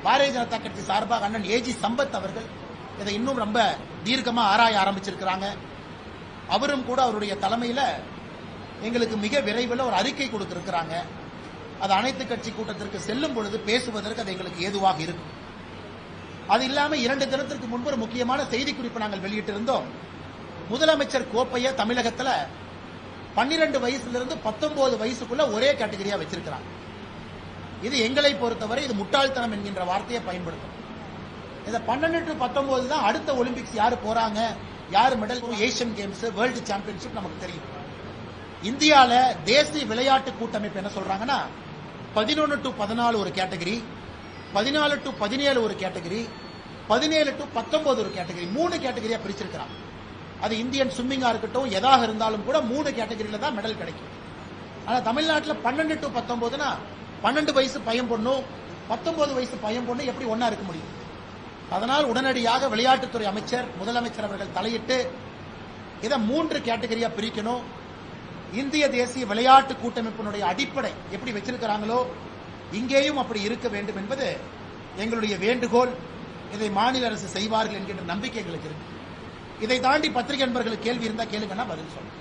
பாரதிய ஜனதா கட்சி சார்பாக அண்ணன் ஏஜி சம்பத் அவர்கள் இதை இன்னும் ரொம்ப தீர்க்கமா ஆராய ஆரம்பிச்சிருக்கிறாங்க. அவரும் கூட அவருடைய தலைமையில எங்களுக்கு மிக விரைவில் ஒரு அறிக்கை கொடுத்திருக்கிறாங்க. அது அனைத்து கட்சி கூட்டத்திற்கு செல்லும் பொழுது பேசுவதற்கு அது எங்களுக்கு ஏதுவாக இருக்கும். அது இல்லாம 2 தினத்திற்கு முன்பு ஒரு முக்கியமான செய்தி குறிப்பு நாங்கள் வெளியிட்டிருந்தோம். முதலமைச்சர் கோப்பையை தமிழகத்தில் 12 வயசுலிருந்து 19 வயசுக்குள்ள ஒரே கேட்டகரியா வச்சிருக்கிறாங்க. இது எங்களை பொறுத்தவரை இது முட்டாள்தனம் என்கின்ற வார்த்தையை பயன்படுத்தும். இந்த 12 to 19 தான் அடுத்த ஒலிம்பிக்ஸ் யாரு போறாங்க, யாரு medal, Asian games, world championship நமக்கு தெரியும். இந்தியால தேசிய விளையாட்டு கூட்டமைப்பு என்ன சொல்றாங்கன்னா 11 to 14 ஒரு கேட்டகரி, 14 to 17 ஒரு கேட்டகரி, 17 to 19 ஒரு கேட்டகரி, 3 கேட்டகரியா பிரிச்சிருக்கிறாங்க. அது இந்தியன் ஸ்விம்மிங்கா இருக்கட்டும், எதாக இருந்தாலும் கூட 3 கேட்டகரியில தான் மெடல் கிடைக்கும். ஆனா தமிழ்நாட்டில் 12 to 19னா 12 வயசு பையன் பொண்ணும் 19 வயசு பையன் பொண்ணு எப்படி ஒன்னா இருக்க முடியும்? அதனால் உடனடியாக விளையாட்டுத்துறை அமைச்சர் முதலமைச்சர் அவர்கள் தலையிட்டு இதை 3 கேட்டகரியா பிரிக்கணும். இந்திய தேசிய விளையாட்டு கூட்டமைப்பினுடைய அடிப்படை எப்படி வச்சிருக்கிறாங்களோ இங்கேயும் அப்படி இருக்க வேண்டும் என்பது எங்களுடைய வேண்டுகோள். இதை மாநில அரசு செய்வார்கள் என்கின்ற நம்பிக்கை எங்களுக்கு இருக்கு. இதை தாண்டி பத்திரிகை நண்பர்களுக்கு கேள்வி இருந்தா கேளுங்கன்னா பதில் சொல்லுங்க.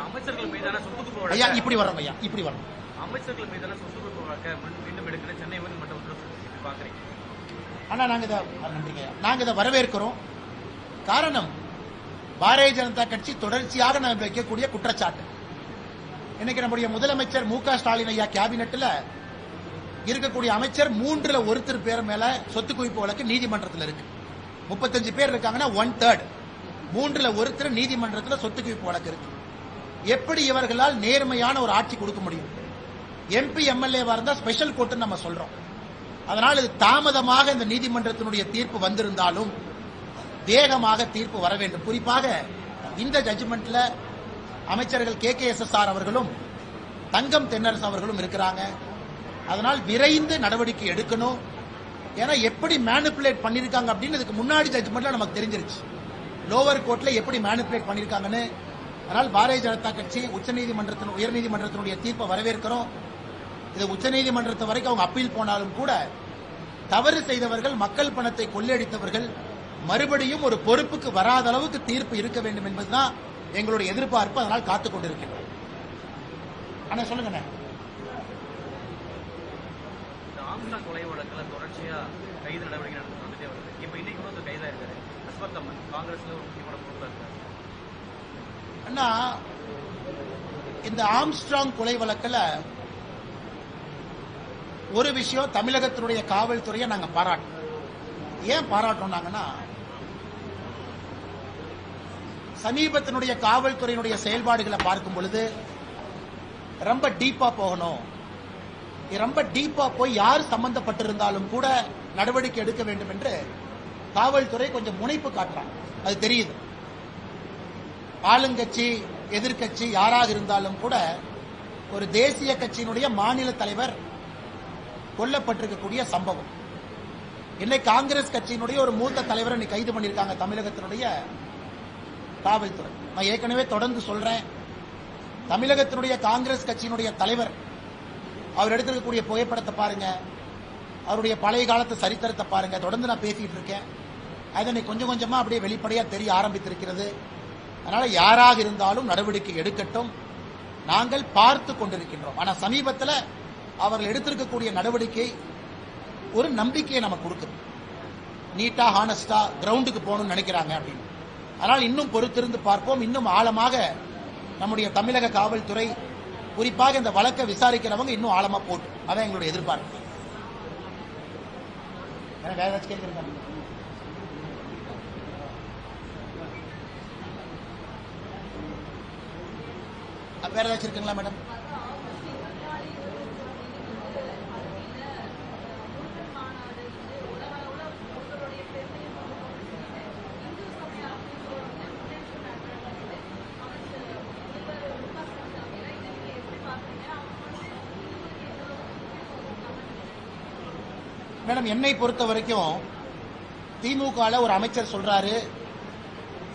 அமைச்சர்கள் மீதான சொத்து ஐயா இப்படி வரோம், ஐயா இப்படி வரோம். அமைச்சர்கள் மீதான சொத்து மீண்டும் எடுக்கிற சென்னை உயர்நீதிமன்றம் பாக்குறீங்க. ஆனா நாங்க இதை வரவேற்கிறோம். காரணம், பாரதிய ஜனதா கட்சி தொடர்ச்சியாக நாம் வைக்கக்கூடிய குற்றச்சாட்டு. இன்னைக்கு நம்முடைய முதலமைச்சர் மு.க. ஸ்டாலின் ஐயா கேபினெட்ல இருக்கக்கூடிய அமைச்சர் 3ல் 1 பேர் மேல சொத்து குவிப்பு வழக்கு நீதிமன்றத்தில் இருக்கு. 35 பேர் இருக்காங்கன்னா 1/3, 3ல் 1 நீதிமன்றத்தில் சொத்து குவிப்பு வழக்கு இருக்கு. எப்படி இவர்களால் நேர்மையான ஒரு ஆட்சி கொடுக்க முடியும்? எம்பி எம்எல்ஏவா இருந்தா ஸ்பெஷல் கோர்ட் நம்ம சொல்றோம். அதனால் இது தாமதமாக இந்த நீதிமன்றத்தினுடைய தீர்ப்பு வந்திருந்தாலும் வேகமாக தீர்ப்பு வர வேண்டும். குறிப்பாக இந்த ஜட்ஜ்மெண்ட்ல அமைச்சர்கள் KKSSR அவர்களும் தங்கம் தென்னரசு அவர்களும் இருக்கிறாங்க. அதனால் விரைந்து நடவடிக்கை எடுக்கணும். ஏன்னா எப்படி மேனிபுலேட் பண்ணிருக்காங்க அப்படின்னு இதுக்கு முன்னாடி ஜட்ஜ்மெண்ட்ல நமக்கு தெரிஞ்சிருச்சு, லோவர் கோர்ட்ல எப்படி மேனிபுலேட் பண்ணிருக்காங்கன்னு. அதனால் பாரதிய ஜனதா கட்சி உயர்நீதிமன்றத்தினுடைய தீர்ப்பை வரவேற்கிறோம். இது உச்சநீதிமன்றத்தை வரைக்கும் அவங்க அப்பீல் போனாலும் கூட தவறு செய்தவர்கள், மக்கள் பணத்தை கொள்ளையடித்தவர்கள் மறுபடியும் ஒரு பொறுப்புக்கு வராத அளவுக்கு தீர்ப்பு இருக்க வேண்டும் என்பதுதான் எங்களுடைய எதிர்பார்ப்பு. அதனால் காத்துக் கொண்டிருக்கிறோம். ஆனா சொல்லுங்க, ஆம்ஸ்டாங் கொலை வழக்கில் தொடர்ச்சியா கைது நடவடிக்கை நடந்துட்டே வருது. இப்போ இன்னைக்கு கூட ஒரு கைதா இருக்காரு அஸ்வத் அமன், காங்கிரஸ்ல ஒரு முக்கியமான பொறுப்பா இருக்காரு. அண்ணா, இந்த ஆம்ஸ்ட்ராங் கொலை வழக்கில் ஒரு விஷயம் தமிழகத்தினுடைய காவல்துறையை நாங்க பாராட்டோம். ஏன் பாராட்டோம்னாங்கன்னா, சமீபத்தினுடைய காவல்துறையினுடைய செயல்பாடுகளை பார்க்கும் பொழுது ரொம்ப டீப்பா போகணும், ரொம்ப டீப்பா போய் யார் சம்பந்தப்பட்டிருந்தாலும் கூட நடவடிக்கை எடுக்க வேண்டும் என்று காவல்துறை கொஞ்சம் முனைப்பு காட்டுறாங்க. அது தெரியுது. ஆளுங்கட்சி எதிர்கட்சி யாராக இருந்தாலும் கூட ஒரு தேசிய கட்சியினுடைய மாநில தலைவர் கொல்லப்பட்டிருக்கக்கூடிய சம்பவம். இன்னைக்கு காங்கிரஸ் கட்சியினுடைய ஒரு மூத்த தலைவரை இன்னைக்கு கைது பண்ணியிருக்காங்க தமிழகத்தினுடைய காவல்துறை. நான் ஏற்கனவே தொடர்ந்து சொல்றேன், தமிழகத்தினுடைய காங்கிரஸ் கட்சியினுடைய தலைவர் அவர் எடுத்திருக்கக்கூடிய புகைப்படத்தை பாருங்க, அவருடைய பழைய காலத்து சரித்திரத்தை பாருங்க. தொடர்ந்து நான் பேசிட்டு இருக்கேன். அதனை கொஞ்சம் கொஞ்சமா அப்படியே வெளிப்படையா தெரிய ஆரம்பித்திருக்கிறது. அதனால யாராக இருந்தாலும் நடவடிக்கை எடுக்கட்டும், நாங்கள் பார்த்து கொண்டிருக்கின்றோம். ஆனா சமீபத்தில் அவர்கள் எடுத்திருக்கக்கூடிய நடவடிக்கை ஒரு நம்பிக்கையை நமக்கு கொடுக்குது. நீட்டா ஹானஸ்டா கிரவுண்டுக்கு போகணும்னு நினைக்கிறாங்க அப்படின்னு. அதனால் இன்னும் பொறுத்திருந்து பார்ப்போம். இன்னும் ஆழமாக நம்முடைய தமிழக காவல்துறை, குறிப்பாக இந்த வழக்கை விசாரிக்கிறவங்க இன்னும் ஆழமா போட்டு, அதான் எங்களுடைய எதிர்பார்ப்பு. வேற ஏதாச்சும் கேட்கிறீங்க? வேற ஏதாச்சும் இருக்குங்களா மேடம்? மேடம், என்னை பொறுத்த வரைக்கும் திமுக ஒரு அமைச்சர் சொல்றாரு,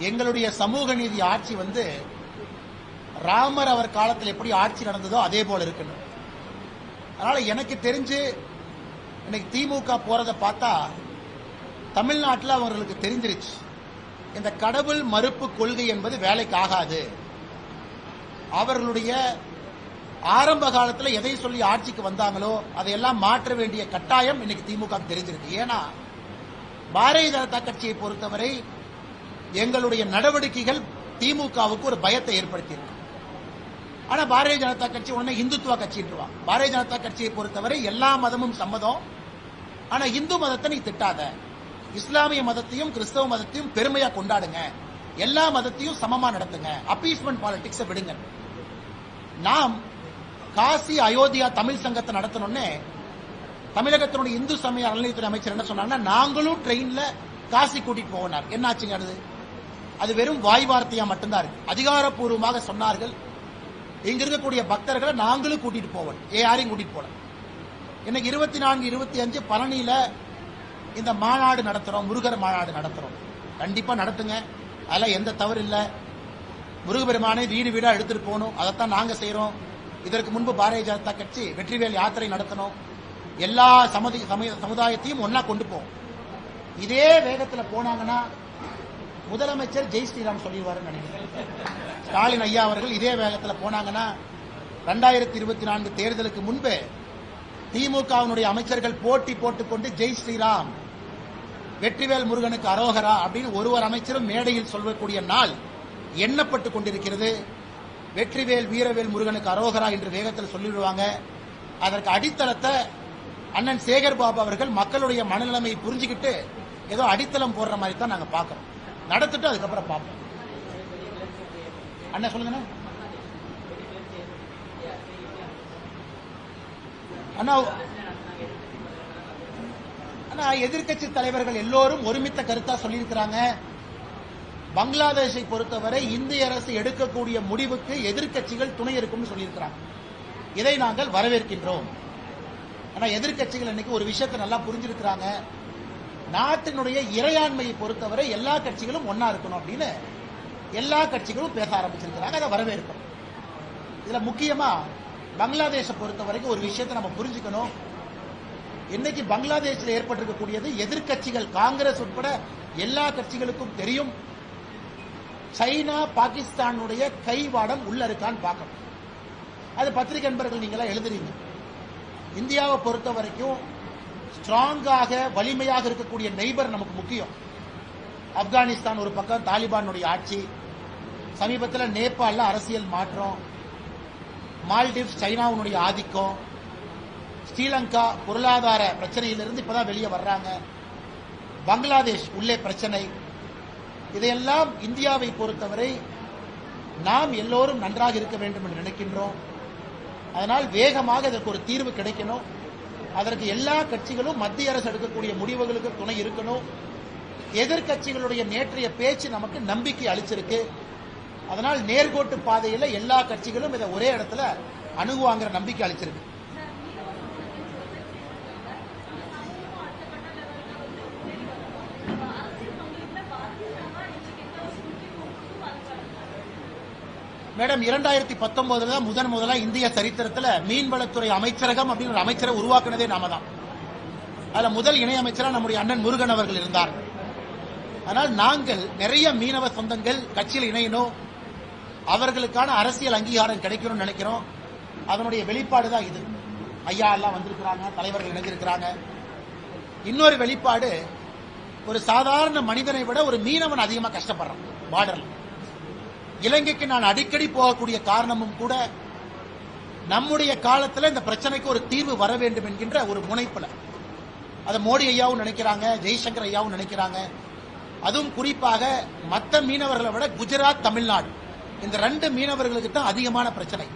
எங்களுடைய சமூக நீதி ஆட்சி ராமர் அவர் காலத்தில் எப்படி ஆட்சி நடந்ததோ அதே போல இருக்கணும். அதனால எனக்கு தெரிஞ்சு இன்னைக்கு திமுக போறதை பார்த்தா தமிழ்நாட்டில் அவர்களுக்கு தெரிஞ்சிருச்சு, இந்த கடவுள் மறுப்பு கொள்கை என்பது வேலைக்கு ஆகாது. அவர்களுடைய ஆரம்ப காலத்தில் எதை சொல்லி ஆட்சிக்கு வந்தாங்களோ அதையெல்லாம் மாற்ற வேண்டிய கட்டாயம் இன்னைக்கு திமுக தெரிஞ்சிருக்கு. ஏன்னா பாரதிய ஜனதா கட்சியை பொறுத்தவரை எங்களுடைய நடவடிக்கைகள் திமுகவுக்கு ஒரு பயத்தை ஏற்படுத்தியிருக்கு. ஆனா பாரதிய ஜனதா கட்சி உடனே இந்துத்துவ கட்சின்றுவாங்க. பாரதிய ஜனதா கட்சியை பொறுத்தவரை எல்லா மதமும் சம்மதம், ஆனா இந்து மதத்தை நீ திட்டாத, இஸ்லாமிய மதத்தையும் கிறிஸ்தவ மதத்தையும் பெருமையா கொண்டாடுங்க, எல்லா மதத்தையும் சமமா நடத்துங்க, அப்பீஸ்மெண்ட் பாலிடிக்ஸ் விடுங்க. நாம் காசி அயோத்தியா தமிழ் சங்கத்தை நடத்தணும்னு தமிழகத்தினுடைய இந்து சமய அறநிலையத்துறை அமைச்சர் என்ன சொன்னாங்கன்னா, நாங்களும் ட்ரெயின்ல காசி கூட்டிட்டு போனார். என்னாச்சுங்க? அது வெறும் வாய் வார்த்தையா மட்டும்தான் இருக்கு. அதிகாரப்பூர்வமாக சொன்னார்கள், இங்க இருக்கக்கூடிய பக்தர்களை நாங்களும் கூட்டிட்டு போவோம், யாரையும் கூட்டிட்டு போல. இன்னைக்கு 24, 25 பழனியில இந்த மாநாடு நடத்துறோம், முருகர் மாநாடு நடத்துறோம். கண்டிப்பா நடத்துங்க, அதெல்லாம் எந்த தவறு இல்லை. முருகபெருமானை வீடு வீடா எடுத்துட்டு போகணும், அதைத்தான் நாங்க செய்யறோம். இதற்கு முன்பு பாரதிய ஜனதா கட்சி வெற்றிவேல் யாத்திரை நடத்தணும், எல்லா சமுதாயத்தையும் ஒன்னா கொண்டு போவோம். இதே வேகத்தில் போனாங்கன்னா முதலமைச்சர் ஜெய் ஸ்ரீராம் சொல்லிடுவாருன்னு நினைக்கிறேன். ஸ்டாலின் ஐயா அவர்கள் இதே வேகத்தில் போனாங்கன்னா 2024 தேர்தலுக்கு முன்பு திமுகவினுடைய அமைச்சர்கள் போட்டி போட்டுக்கொண்டு ஜெய் ஸ்ரீராம், வெற்றிவேல் முருகனுக்கு அரோகரா அப்படின்னு ஒரு அமைச்சரும் மேடையில் சொல்லக்கூடிய நாள் எண்ணப்பட்டு கொண்டிருக்கிறது. வெற்றிவேல் வீரவேல் முருகனுக்கு அரோகரா என்று வேகத்தில் சொல்லிவிடுவாங்க. அதற்கு அடித்தளத்தை அண்ணன் சேகர் பாபு அவர்கள் மக்களுடைய மனநிலைமையை புரிஞ்சுக்கிட்டு ஏதோ அடித்தளம் போடுற மாதிரி தான் நாங்க பார்க்கிறோம். நடத்திட்டு அதுக்கப்புறம் பார்ப்போம். அண்ணா சொல்லுங்க. அண்ணா அண்ணா எதிர்க்கட்சி தலைவர்கள் எல்லோரும் ஒருமித்த கருத்தா சொல்லியிருக்கிறாங்க. பங்களாதேஷை பொறுத்தவரை இந்திய அரசு எடுக்கக்கூடிய முடிவுக்கு எதிர்க்கட்சிகள் துணை இருக்கும்னு சொல்லியிருக்கிறாங்க. இதை நாங்கள் வரவேற்கின்றோம். ஆனா எதிர்க்கட்சிகள் இன்னைக்கு ஒரு விஷயத்தை நல்லா புரிஞ்சிருக்கிறாங்க, நாட்டினுடைய இறையாண்மையை பொறுத்தவரை எல்லா கட்சிகளும் ஒன்னா இருக்கணும் அப்படின்னு எல்லா கட்சிகளும் பேச ஆரம்பிச்சிருக்கிறாங்க. அதை வரவேற்கும். இதுல முக்கியமா பங்களாதேஷை பொறுத்த வரைக்கும் ஒரு விஷயத்தை நம்ம புரிஞ்சுக்கணும். இன்னைக்கு பங்களாதேஷில் ஏற்பட்டிருக்கக்கூடியது எதிர்க்கட்சிகள் காங்கிரஸ் உட்பட எல்லா கட்சிகளுக்கும் தெரியும். சைனா பாகிஸ்தானுடைய கைவாடம் உள்ள இருக்கான்னு பார்க்கணும். அது பத்திரிகை நண்பர்கள் நீங்களா எழுதுறீங்க. இந்தியாவை பொறுத்த வரைக்கும் ஸ்ட்ராங்காக வலிமையாக இருக்கக்கூடிய நெய்பர் நமக்கு முக்கியம். ஆப்கானிஸ்தான் ஒரு பக்கம் தாலிபானுடைய ஆட்சி, சமீபத்தில் நேபாள அரசியல் மாற்றம், மால்டீவ்ஸ் சைனாவுடைய ஆதிக்கம், ஸ்ரீலங்கா பொருளாதார பிரச்சனையிலிருந்து இப்பதான் வெளியே வர்றாங்க, பங்களாதேஷ் உள்ளே பிரச்சனை. இதையெல்லாம் இந்தியாவை பொறுத்தவரை நாம் எல்லோரும் நன்றாக இருக்க வேண்டும் என்று நினைக்கின்றோம். அதனால் வேகமாக இதற்கு ஒரு தீர்வு கிடைக்கணும். அதற்கு எல்லா கட்சிகளும் மத்திய அரசு எடுக்கக்கூடிய முடிவுகளுக்கு துணை இருக்கணும். எதிர்கட்சிகளுடைய நேற்றைய பேச்சு நமக்கு நம்பிக்கை அளிச்சிருக்கு. அதனால் நேர்கோட்டு பாதையில் எல்லா கட்சிகளும் இதை ஒரே இடத்துல அணுகுவாங்கிற நம்பிக்கை அளிச்சிருக்கு. மேடம், 2019 தான் முதலா இந்திய சரித்திரத்தில் மீன்வளத்துறை அமைச்சரகம் அப்படின்னு ஒரு அமைச்சரை உருவாக்குனதே நாம தான். அதுல முதல் இணையமைச்சராக நம்முடைய அண்ணன் முருகன் அவர்கள் இருந்தார். ஆனால் நாங்கள் நிறைய மீனவ சொந்தங்கள் கட்சியில் இணையணும், அவர்களுக்கான அரசியல் அங்கீகாரம் கிடைக்கணும்னு நினைக்கிறோம். அதனுடைய வெளிப்பாடு தான் இது. ஐயா எல்லாம் வந்திருக்கிறாங்க, தலைவர்கள் இணைஞ்சிருக்கிறாங்க. இன்னொரு வெளிப்பாடு, ஒரு சாதாரண மனிதனை விட ஒரு மீனவன் அதிகமாக கஷ்டப்படுறான் பார்டர்ல. இலங்கைக்கு நான் அடிக்கடி போகக்கூடிய காரணமும் கூட நம்முடைய காலத்தில் இந்த பிரச்சனைக்கு ஒரு தீர்வு வர வேண்டும் என்கின்ற ஒரு முனைப்புல. அதை மோடி ஐயாவும் நினைக்கிறாங்க, ஜெய்சங்கர் ஐயாவும் நினைக்கிறாங்க. அதுவும் குறிப்பாக மற்ற மீனவர்களை விட குஜராத், தமிழ்நாடு இந்த 2 மீனவர்களுக்கு தான் அதிகமான பிரச்சனை.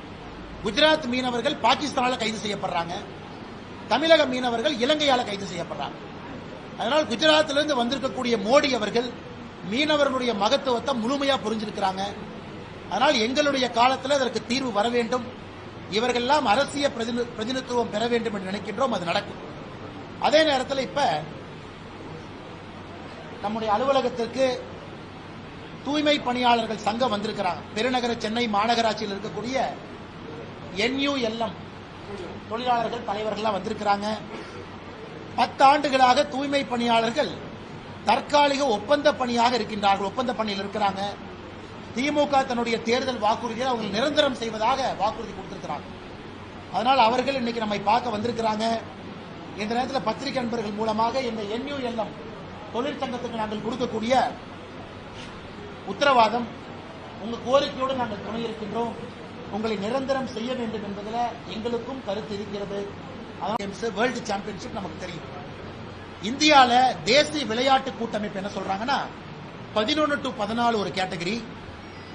குஜராத் மீனவர்கள் பாகிஸ்தானால கைது செய்யப்படுறாங்க, தமிழக மீனவர்கள் இலங்கையால கைது செய்யப்படுறாங்க. அதனால் குஜராத்திலிருந்து வந்திருக்கக்கூடிய மோடி அவர்கள் மீனவர்களுடைய மகத்துவத்தை முழுமையா புரிஞ்சிருக்கிறாங்க. அதனால் எங்களுடைய காலத்தில் அதற்கு தீர்வு வர வேண்டும். இவர்கள் எல்லாம் அரசியல் பிரதிநிதித்துவம் பெற வேண்டும் என்று நினைக்கின்றோம். அது நடக்கும். அதே நேரத்தில் இப்ப நம்முடைய அலுவலகத்திற்கு தூய்மை பணியாளர்கள் சங்கம் வந்திருக்கிறாங்க. பெருநகர சென்னை மாநகராட்சியில் இருக்கக்கூடிய NULM தொழிலாளர்கள் தலைவர்கள் வந்திருக்கிறாங்க. 10 ஆண்டுகளாக தூய்மை பணியாளர்கள் தற்காலிக ஒப்பந்த பணியாக இருக்கின்றார்கள், ஒப்பந்த பணியில் இருக்கிறாங்க. திமுக தன்னுடைய தேர்தல் வாக்குறுதியை அவங்க நிரந்தரம் செய்வதாக வாக்குறுதி கொடுத்திருக்கிறாங்க. அதனால் அவர்கள் இன்னைக்கு நம்மை பார்க்க வந்திருக்கிறாங்க. இந்த நேரத்தில் பத்திரிகை நண்பர்கள் மூலமாக இந்த NULM தொழிற்சங்கத்துக்கு நாங்கள் கொடுக்கக்கூடிய உத்தரவாதம், உங்க கோரிக்கையோடு நாங்கள் துணை இருக்கின்றோம், உங்களை நிரந்தரம் செய்ய வேண்டும் என்பதில் எங்களுக்கும் கருத்து இருக்கிறது. வேர்ல்டு சாம்பியன்ஷிப் நமக்கு தெரியும். இந்தியால தேசிய விளையாட்டு கூட்டமைப்பு என்ன சொல்றாங்கன்னா 11 to 14 ஒரு கேட்டகரி,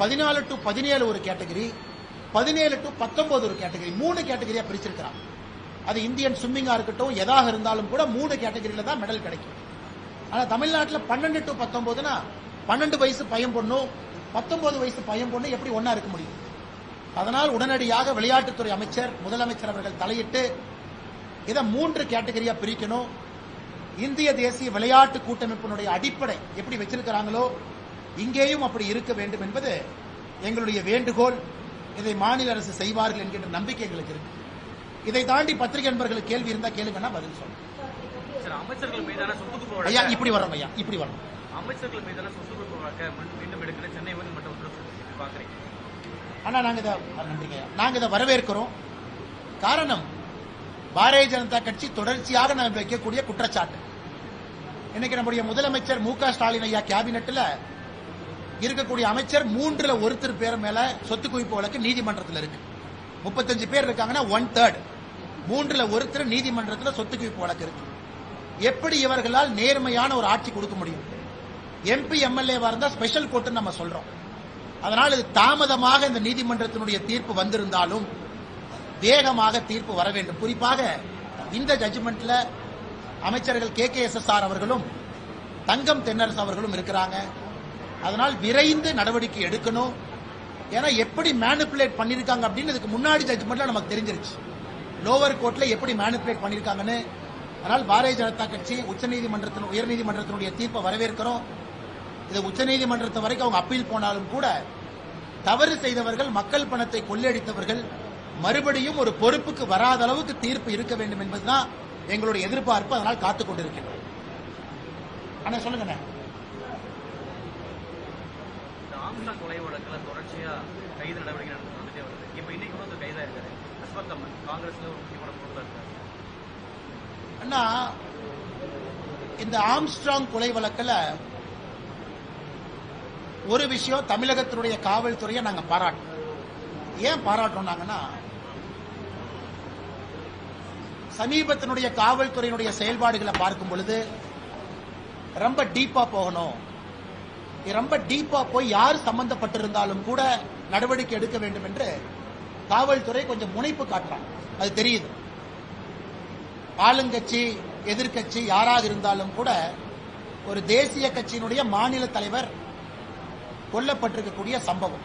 14 to 17 ஒரு கேட்டகரி, 17 to 19 ஒரு கேட்டகரி, 3 கேட்டகரியா பிரிச்சிருக்கிறாங்க. அது இந்தியன் ஸ்விம்மிங்கா இருக்கட்டும், எதாக இருந்தாலும் கூட 3 கேட்டகரியில தான் மெடல் கிடைக்கும். ஆனா தமிழ்நாட்டில் 12 to 19னா 12 வயசு பையன் பொண்ணும் 19 வயசு பையன் பொண்ணு எப்படி ஒன்னா இருக்க முடியும்? அதனால் உடனடியாக விளையாட்டுத்துறை அமைச்சர், முதலமைச்சர் அவர்கள் தலையிட்டு இதை 3 கேட்டகரியா பிரிக்கணும். இந்திய தேசிய விளையாட்டு கூட்டமைப்பினுடைய அடிப்படை எப்படி வச்சிருக்கிறாங்களோ இங்கேயும் அப்படி இருக்க வேண்டும் என்பது எங்களுடைய வேண்டுகோள். இதை மாநில அரசு செய்வார்கள் என்கின்ற நம்பிக்கை எங்களுக்கு இருக்கு. இதை தாண்டி பத்திரிகை நண்பர்களுக்கு கேள்வி இருந்தா கேளுங்கன்னா பதில் சொல்லுங்க. அமைச்சர்கள் மீதான சொத்துக்கு ஐயா இப்படி வரோம், ஐயா இப்படி வரோம். அமைச்சர்கள் மீதான சொத்துக்கு வழக்க மீண்டும் எடுக்கிற சென்னை உயர்நீதிமன்றம் உத்தரவு பாக்குறீங்க. ஆனா நாங்க இதை வரவேற்கிறோம். காரணம், பாரதிய ஜனதா கட்சி தொடர்ச்சியாக நாம் வைக்கக்கூடிய குற்றச்சாட்டு. இன்னைக்கு நம்முடைய முதலமைச்சர் மு க ஸ்டாலின் ஐயா கேபினெட்ல இருக்கக்கூடிய அமைச்சர் 3ல் 1 பேர் மேல சொத்து குவிப்பு வழக்கு நீதிமன்றத்தில் இருக்கு. 35 பேர் இருக்காங்கன்னா 1/3, 3ல் 1 நீதிமன்றத்தில் சொத்து குவிப்பு வழக்கு இருக்கு. எப்படி இவர்களால் நேர்மையான ஒரு ஆட்சி கொடுக்க முடியும்? MP MLA-வா இருந்தா ஸ்பெஷல் கோர்ட் நம்ம சொல்றோம். அதனால் இது தாமதமாக இந்த நீதிமன்றத்தினுடைய தீர்ப்பு வந்திருந்தாலும் வேகமாக தீர்ப்பு வர வேண்டும். குறிப்பாக இந்த ஜட்ஜ்மெண்ட்ல அமைச்சர்கள் KKSSR அவர்களும் தங்கம் தென்னரசு அவர்களும் இருக்கிறாங்க. அதனால் விரைந்து நடவடிக்கை எடுக்கணும். ஏன்னா எப்படி மேனிபுலேட் பண்ணிருக்காங்க அப்படின்னு இதுக்கு முன்னாடி ஜட்ஜ்மெண்ட்ல நமக்கு தெரிஞ்சிருச்சு, லோவர் கோர்ட்ல எப்படி மேனிபுலேட் பண்ணிருக்காங்கன்னு. அதனால் பாரதிய ஜனதா கட்சி உயர்நீதிமன்றத்தினுடைய தீர்ப்பை வரவேற்கிறோம். இது உச்சநீதிமன்றத்தை வரைக்கும் அவங்க அப்பீல் போனாலும் கூட தவறு செய்தவர்கள், மக்கள் பணத்தை கொள்ளையடித்தவர்கள் மறுபடியும் ஒரு பொறுப்புக்கு வராத அளவுக்கு தீர்ப்பு இருக்க வேண்டும் என்பதுதான் எங்களுடைய எதிர்பார்ப்பு. அதனால் காத்துக் கொண்டிருக்கிறோம். அண்ணா சொல்லுங்க. கொலை வழக்கில் தொடர்ச்சியா கைது நடவடிக்கை நடந்துட்டே வருது. இப்ப இன்னைக்கு கூட கைதா இருக்காரு அஸ்வத் அம்மன், காங்கிரஸ்ல ஒரு முக்கியமான பொருளாக இருக்காரு. அண்ணா இந்த ஆம்ஸ்ட்ராங் கொலை வழக்கில் ஒரு விஷயம் தமிழகத்தினுடைய காவல்துறையை நாங்க பாராட்டோம். ஏன் பாராட்டுறோம்னாங்கன்னா, சமீபத்தினுடைய காவல்துறையினுடைய செயல்பாடுகளை பார்க்கும் பொழுது ரொம்ப டீப்பா போகணும், ரொம்ப டீப்பா போய் யார் சம்பந்தப்பட்டிருந்தாலும் கூட நடவடிக்கை எடுக்க வேண்டும் என்று காவல்துறை கொஞ்சம் முனைப்பு காட்டுறாங்க. அது தெரியுது. ஆளுங்கட்சி எதிர்கட்சி யாராக இருந்தாலும் கூட ஒரு தேசிய கட்சியினுடைய மாநில தலைவர் கொல்லப்பட்டிருக்கக்கூடிய சம்பவம்.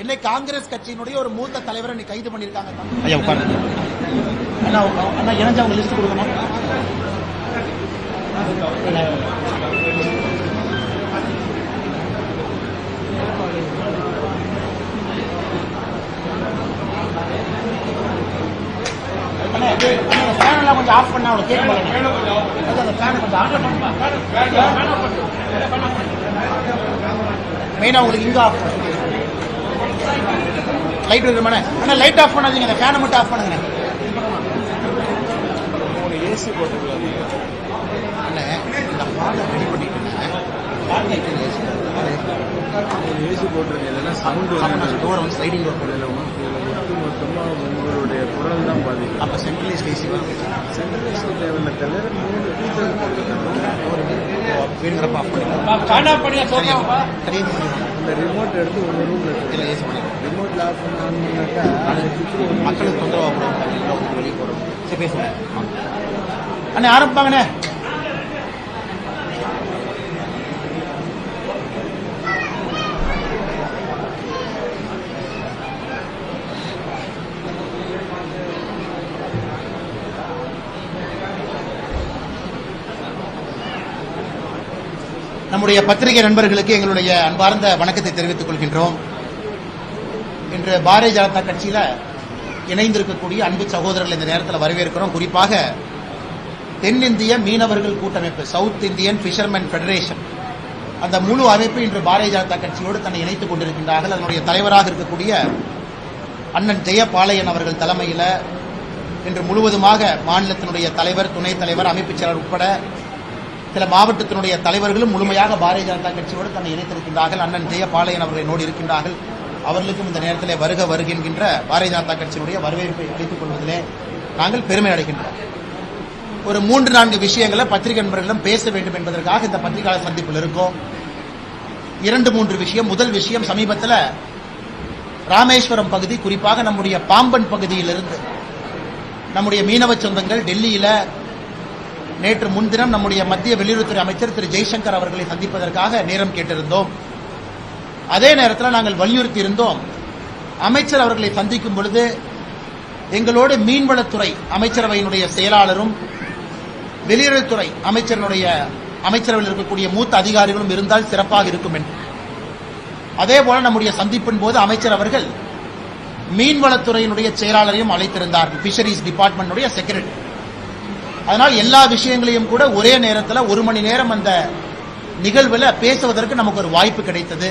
இன்னைக்கு காங்கிரஸ் கட்சியினுடைய ஒரு மூத்த தலைவரை இன்னைக்கு கைது பண்ணிருக்காங்க. ஐயா உட்காருங்க. அண்ணா இணைஞ்சு அவங்க லிஸ்ட் கொடுக்கணும். கொஞ்சம் ஆஃப் பண்ணா அவங்க கேட்க மெயினா உங்களுக்கு இங்க ஆஃப் லைட் இருக்குமாண்ணே. ஆனால் லைட் ஆஃப் பண்ணாதீங்க, அந்த ஃபேனை மட்டும் ஆஃப் பண்ணுங்க. ஏசி போட்டுக்கலாம். அண்ணே இந்த பாலை ரெடி பண்ணிட்டு ஏசி போட்டுருங்க. இதெல்லாம் சவுண்டு டோர் வந்து ஸ்லைடிங் டோர் போடல. மொத்தமாக உங்களுடைய குரல் தான் பாதிக்கும். அப்போ சென்ட்ரலைஸ்ட் ஏசி சென்ட்ரலைஸ்ட் தேவையில்லை. தவிர 3 ஃபீச்சர் வேணுங்கிறப்ப ஆஃப் பண்ணிக்கலாம். இந்த ரிமோட் எடுத்து உங்கள் ரூமில் இதில் ஏசி பண்ணிக்கலாம். ரிமோட்டில் ஆஃப் பண்ண ஆன் பண்ணாக்கா மக்களுக்கு தொந்தரவாக வெளியே போகிறோம். சரி பேசுங்க அண்ணே, ஆரம்பிப்பாங்கண்ணே. நம்முடைய பத்திரிகை நண்பர்களுக்கு எங்களுடைய அன்பார்ந்த வணக்கத்தை தெரிவித்துக் கொள்கின்றோம். இன்று பாரதிய ஜனதா கட்சியில இணைந்திருக்கக்கூடிய அன்பு சகோதரர்கள் இந்த நேரத்தில் வரவேற்கிறோம். குறிப்பாக தென்னிந்திய மீனவர்கள் கூட்டமைப்பு, சவுத் இந்தியன் பிஷர்மேன் ஃபெடரேஷன், அந்த முழு அமைப்பு இன்று பாரதிய ஜனதா கட்சியோடு தன்னை இணைத்துக் கொண்டிருக்கின்றார்கள். அதனுடைய தலைவராக இருக்கக்கூடிய அண்ணன் ஜெயபாளையன் அவர்கள் தலைமையில் இன்று முழுவதுமாக மாநிலத்தினுடைய தலைவர், துணைத் தலைவர், அமைப்புச் செயலர் உட்பட சில மாவட்டத்தினுடைய தலைவர்களும் முழுமையாக பாரதிய ஜனதா கட்சியோடு தன்னை இணைத்திருக்கின்றார்கள். அண்ணன் ஜெயபாளையன் அவர்கள் என்னோடு இருக்கின்றார்கள். அவர்களுக்கும் இந்த நேரத்தில் வருக வருகின்ற பாரதிய ஜனதா கட்சியினுடைய வரவேற்பை அளித்துக் கொள்வதிலே நாங்கள் பெருமை அடைகின்றோம். ஒரு 3-4 விஷயங்களை பத்திரிகை நண்பர்களிடம் பேச வேண்டும் என்பதற்காக இந்த பத்திரிகையாளர் சந்திப்பில் இருக்கோம். 2-3 விஷயம். முதல் விஷயம், சமீபத்தில் ராமேஸ்வரம் பகுதி, குறிப்பாக நம்முடைய பாம்பன் பகுதியிலிருந்து நம்முடைய மீனவ சொந்தங்கள் டெல்லியில நேற்று முன்தினம் நம்முடைய மத்திய வெளியுறவுத்துறை அமைச்சர் திரு ஜெய்சங்கர் அவர்களை சந்திப்பதற்காக நேரம் கேட்டிருந்தோம். அதே நேரத்தில் நாங்கள் வலியுறுத்தி இருந்தோம், அமைச்சர் அவர்களை சந்திக்கும் பொழுது எங்களோடு மீன்வளத்துறை அமைச்சரவையினுடைய செயலாளரும் வெளியுறவுத்துறை அமைச்சரவையில் இருக்கக்கூடிய மூத்த அதிகாரிகளும் இருந்தால் சிறப்பாக இருக்கும் என்று. அதேபோல நம்முடைய சந்திப்பின் போது அமைச்சர் அவர்கள் மீன்வளத்துறையினுடைய செயலாளரையும் அழைத்திருந்தார்கள், பிஷரிஸ் டிபார்ட்மெண்ட் செக்ரட்டரி. அதனால் எல்லா விஷயங்களையும் கூட ஒரே நேரத்தில் 1 மணி நேரம் அந்த நிகழ்வில் பேசுவதற்கு நமக்கு ஒரு வாய்ப்பு கிடைத்தது.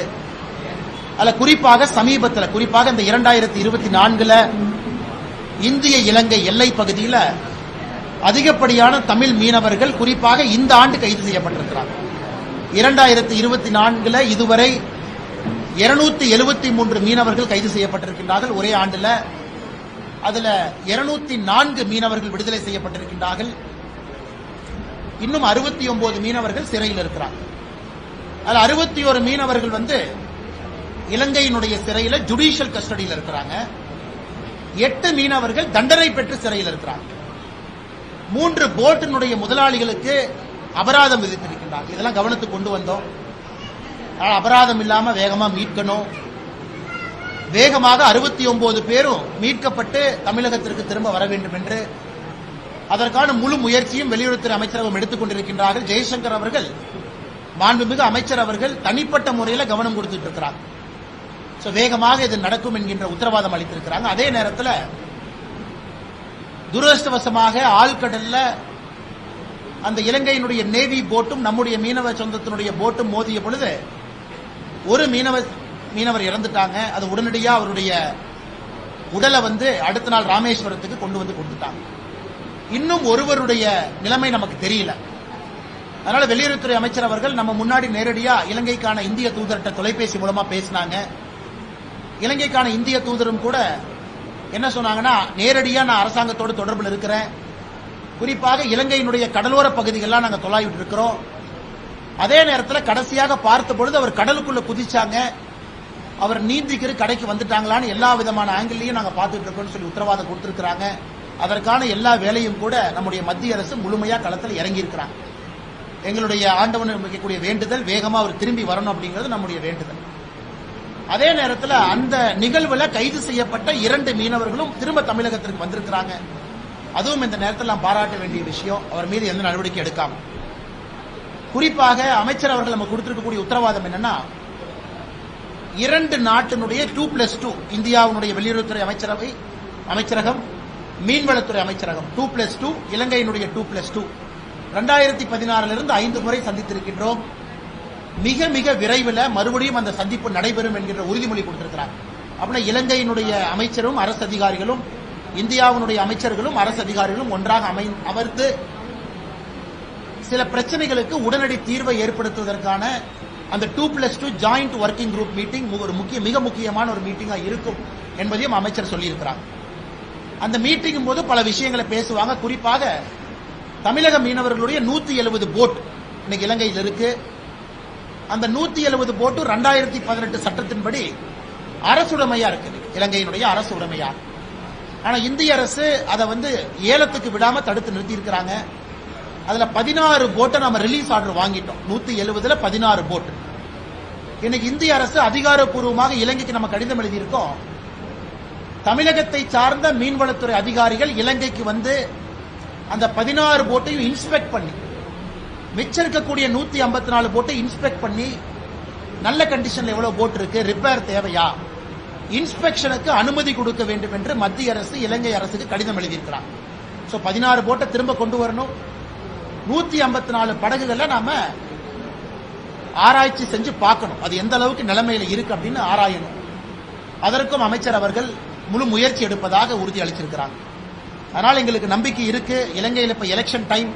அதில் குறிப்பாக சமீபத்தில், குறிப்பாக இந்த 2024 இந்திய இலங்கை எல்லை பகுதியில் அதிகப்படியான தமிழ் மீனவர்கள் குறிப்பாக இந்த ஆண்டு கைது செய்யப்பட்டிருக்கிறார். 2024 இதுவரை 273 மீனவர்கள் கைது செய்யப்பட்டிருக்கின்றார்கள் ஒரே ஆண்டுல. அதுல 204 மீனவர்கள் விடுதலை செய்யப்பட்டிருக்கின்றார்கள். இன்னும் 69 மீனவர்கள் சிறையில் இருக்கிறாங்க. அதுல 61 மீனவர்கள் இலங்கையினுடைய சிறையில ஜுடிஷியல் கஸ்டடியில் இருக்கிறாங்க. 8 மீனவர்கள் தண்டனை பெற்று சிறையில் இருக்கிறாங்க. 3 போட்டினுடைய முதலாளிகளுக்கு அபராதம் விதித்திருக்கின்றார்கள். இதெல்லாம் கவனத்துக்கு கொண்டு வந்தோம். அபராதம் இல்லாம வேகமா மீட்கணும். வேகமாக 69 பேரும் மீட்கப்பட்டு தமிழகத்திற்கு திரும்ப வர வேண்டும் என்று அதற்கான முழு முயற்சியும் வெளியுறவுத்துறை அமைச்சரகம் எடுத்துக் கொண்டிருக்கின்றார்கள். ஜெய்சங்கர் அவர்கள், மாண்புமிகு அமைச்சர் அவர்கள் தனிப்பட்ட முறையில் கவனம் கொடுத்துட்டு இருக்கிறார். வேகமாக இது நடக்கும் என்கின்ற உத்தரவாதம் அளித்திருக்கிறாங்க. அதே நேரத்தில் துரதிருஷ்டவசமாக ஆழ்கடல்ல அந்த இலங்கையினுடைய நேவி போட்டும் நம்முடைய மீனவ சொந்தத்தினுடைய போட்டும் மோதிய பொழுது ஒரு மீனவர் இறந்துட்டாங்க. அது உடனடியாக அவருடைய உடலை அடுத்த நாள் ராமேஸ்வரத்துக்கு கொண்டு வந்து கொடுத்துட்டாங்க. இன்னும் ஒருவருடைய நிலைமை நமக்கு தெரியல. அதனால வெளியுறவுத்துறை அமைச்சர் அவர்கள் நம்ம முன்னாடி நேரடியா இலங்கைக்கான இந்திய தூதர்கிட்ட தொலைபேசி மூலமா பேசினாங்க. இலங்கைக்கான இந்திய தூதரும் கூட என்ன சொன்னாங்கன்னா, நேரடியா நான் அரசாங்கத்தோடு தொடர்பில் இருக்கிறேன், குறிப்பாக இலங்கையினுடைய கடலோர பகுதிகள்லாம் நாங்கள் தொலாவிட்டு இருக்கிறோம். அதே நேரத்தில் கடைசியாக பார்த்த பொழுது அவர் கடலுக்குள்ள குதிச்சாங்க, அவர் நீந்திக்கிற கடைக்கு வந்துட்டாங்களான்னு எல்லா விதமான ஆங்கிள்லையும் நாங்கள் பார்த்துட்டு இருக்கோம்னு சொல்லி உத்தரவாதம் கொடுத்திருக்கிறாங்க. அதற்கான எல்லா வேலையும் கூட நம்முடைய மத்திய அரசு முழுமையா களத்தில் இறங்கி இருக்கிறாங்க. எங்களுடைய ஆண்டவன் வைக்கக்கூடிய வேண்டுதல் வேகமா அவர் திரும்பி வரணும் அப்படிங்கிறது நம்முடைய வேண்டுதல். அதே நேரத்தில் அந்த நிகழ்வுல கைது செய்யப்பட்ட 2 மீனவர்களும் திரும்ப தமிழகத்திற்கு வந்திருக்கிறாங்க. அதுவும் இந்த நேரத்தில் நாம் பாராட்ட வேண்டிய விஷயம். அவர் மீது எந்த நடவடிக்கை எடுக்காம, குறிப்பாக அமைச்சர் அவர்கள் நம்ம கொடுத்திருக்கக்கூடிய உத்தரவாதம் என்னன்னா, 2 நாட்டினுடைய 2+2 இந்தியாவுடைய வெளியுறவுத்துறை அமைச்சரகம், மீன்வளத்துறை அமைச்சரகம் 2+2, இலங்கையினுடைய 2+2 2016 5 முறை சந்தித்திருக்கின்றோம். மிக மிக விரைவில் மறுபடியும் அந்த சந்திப்பு நடைபெறும் என்கின்ற உறுதிமொழி கொடுத்திருக்கிறார். அப்படின்னா இலங்கையினுடைய அமைச்சரும் அரசு அதிகாரிகளும், இந்தியாவினுடைய அமைச்சர்களும் அரசு அதிகாரிகளும் ஒன்றாக அமர்ந்து சில பிரச்சனைகளுக்கு உடனடி தீர்வை ஏற்படுத்துவதற்கான அந்த 2+2 ஜாயிண்ட் ஒர்க்கிங் குரூப் மீட்டிங் மிக முக்கியமான ஒரு மீட்டிங்கா இருக்கும் என்பதையும் அமைச்சர் சொல்லியிருக்கிறார். அந்த மீட்டிங் போது பல விஷயங்களை பேசுவாங்க. குறிப்பாக தமிழக மீனவர்களுடைய 170 போட் இன்னைக்கு இலங்கையில் இருக்கு. அந்த 170 போட்டு 2018 சட்டத்தின்படி அரசுடைமையா இருக்கு, இலங்கையினுடைய அரசு உடைமையா. ஆனா இந்திய அரசு அதை ஏலத்துக்கு விடாம தடுத்து நிறுத்தி இருக்கிறாங்க. அதுல 16 போட்டை நம்ம ரிலீஸ் ஆர்டர் வாங்கிட்டோம். 170ல 16 போட். இன்னைக்கு இந்திய அரசு அதிகாரப்பூர்வமாக இலங்கைக்கு நம்ம கடிதம் எழுதியிருக்கோம். தமிழகத்தை சார்ந்த மீன்வளத்துறை அதிகாரிகள் இலங்கைக்கு அந்த 16 போட்டையும் இன்ஸ்பெக்ட் பண்ணி, மிச்சம் இருக்கக்கூடிய 154 போட்டை இன்ஸ்பெக்ட் பண்ணி, நல்ல கண்டிஷன்ல எவ்வளவு போட் இருக்கு, ரிப்பேர் தேவையா, இன்ஸ்பெக்ஷனுக்கு அனுமதி கொடுக்க வேண்டும் என்று மத்திய அரசு இலங்கை அரசுக்கு கடிதம் எழுதியிருக்கிறாங்க. 16 போட்டை திரும்ப கொண்டு வரணும். 154 படகுகளை நாம ஆராய்ச்சி செஞ்சு பார்க்கணும், அது எந்த அளவுக்கு நிலைமையில இருக்கு அப்படின்னு ஆராயணும். அதற்கும் அமைச்சர் அவர்கள் முழு முயற்சி எடுப்பதாக உறுதி அளிச்சிருக்கிறாங்க. அதனால எங்களுக்கு நம்பிக்கை இருக்கு. இலங்கையில் இப்ப எலெக்ஷன் டைம்,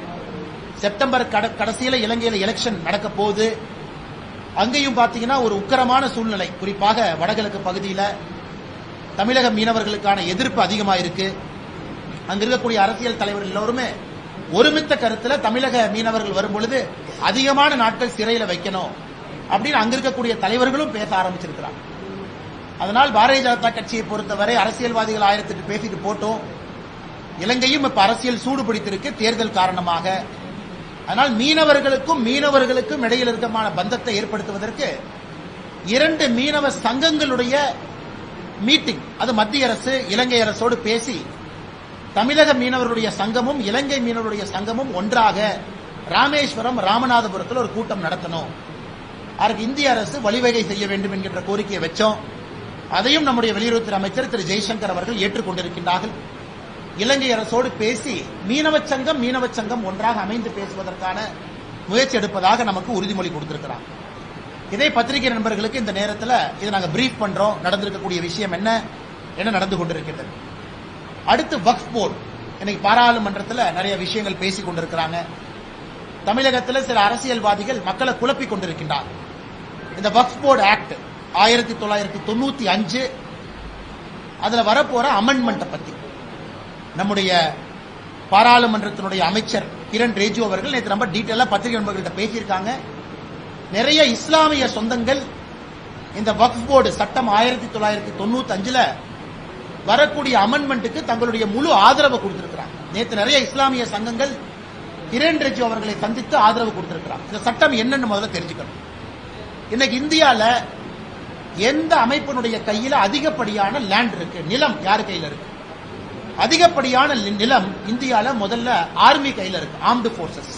செப்டம்பர் கடைசியில இலங்கையில் எலெக்ஷன் நடக்க போகுது. அங்கேயும் பாத்தீங்கன்னா ஒரு உக்கரமான சூழ்நிலை, குறிப்பாக வடகிழக்கு பகுதியில் தமிழக மீனவர்களுக்கான எதிர்ப்பு அதிகமா இருக்கு. அங்க இருக்கக்கூடிய அரசியல் தலைவர்கள் எல்லோருமே ஒருமித்த கருத்துல தமிழக மீனவர்கள் வரும்பொழுது அதிகமான நாட்கள் சிறையில வைக்கணும் அப்படின்னு அங்க இருக்கக்கூடிய தலைவர்களும் பேச ஆரம்பிச்சிருக்கிறாங்க. அதனால் பாரதிய ஜனதா கட்சியை பொறுத்தவரை அரசியல்வாதிகள் 1008 பேசிட்டு போட்டோம். இலங்கையும் இப்ப அரசியல் சூடு பிடித்திருக்கு தேர்தல் காரணமாக. அதனால் மீனவர்களுக்கும் இடையில் இருக்கமான பந்தத்தை ஏற்படுத்துவதற்கு 2 மீனவ சங்கங்களுடைய மீட்டிங், அது மத்திய அரசு இலங்கை அரசோடு பேசி தமிழக மீனவர்களுடைய சங்கமும் இலங்கை மீனவர்களுடைய சங்கமும் ஒன்றாக ராமேஸ்வரம் ராமநாதபுரத்தில் ஒரு கூட்டம் நடத்தணும். அதற்கு இந்திய அரசு வழிவகை செய்ய வேண்டும் என்கின்ற கோரிக்கையை வச்சோம். அதையும் நம்முடைய வெளியுறவுத்துறை அமைச்சர் திரு ஜெய்சங்கர் அவர்கள் ஏற்றுக்கொண்டிருக்கின்றார்கள். இலங்கை அரசோடு பேசி மீனவ சங்கம் ஒன்றாக அமைந்து பேசுவதற்கான முயற்சி எடுப்பதாக நமக்கு உறுதிமொழி கொடுத்திருக்கிறார். இதை பத்திரிகை நண்பர்களுக்கு இந்த நேரத்தில் இதை நாங்கள் பிரீஃப் பண்றோம். நடந்திருக்கக்கூடிய விஷயம் என்ன நடந்து கொண்டிருக்கிறது. அடுத்து வக்ஃப் போர்டு, இன்னைக்கு பாராளுமன்றத்தில் நிறைய விஷயங்கள் பேசிக் கொண்டிருக்கிறாங்க. தமிழகத்தில் சில அரசியல்வாதிகள் மக்களை குழப்பிக் கொண்டிருக்கின்றார். இந்த வக்ஃப் போர்டு ஆக்ட் 1995 அதுல வரப்போற அமெண்ட்மெண்ட் பத்தி நம்முடைய பாராளுமன்றத்தினுடைய அமைச்சர் கிரண் ரிஜிஜு அவர்கள் நேற்று ரொம்ப டீட்டெயிலா பத்திரிகை நண்பர்கள்ட்ட பேசியிருக்காங்க. நிறைய இஸ்லாமிய சொந்தங்கள் இந்த வக்ஃப் போர்டு சட்டம் 1995 வரக்கூடிய அமெண்ட்மெண்ட்டுக்கு தங்களுடைய முழு ஆதரவு கொடுத்திருக்கிறாங்க. நேற்று நிறைய இஸ்லாமிய சங்கங்கள் கிரண் ரிஜிஜு அவர்களை சந்தித்து ஆதரவு கொடுத்திருக்கிறாங்க. இந்த சட்டம் என்னன்னு முதல்ல தெரிஞ்சுக்கணும். இன்னைக்கு இந்தியால எந்த அமைப்பினுடைய கையில அதிகப்படியான லேண்ட் இருக்கு, நிலம் யாரு கையில இருக்கு? அதிகப்படியான நிலம் இந்தியால முதல்ல ஆர்மி கையில இருக்கு, ஆர்ம்டு போர்சஸ்.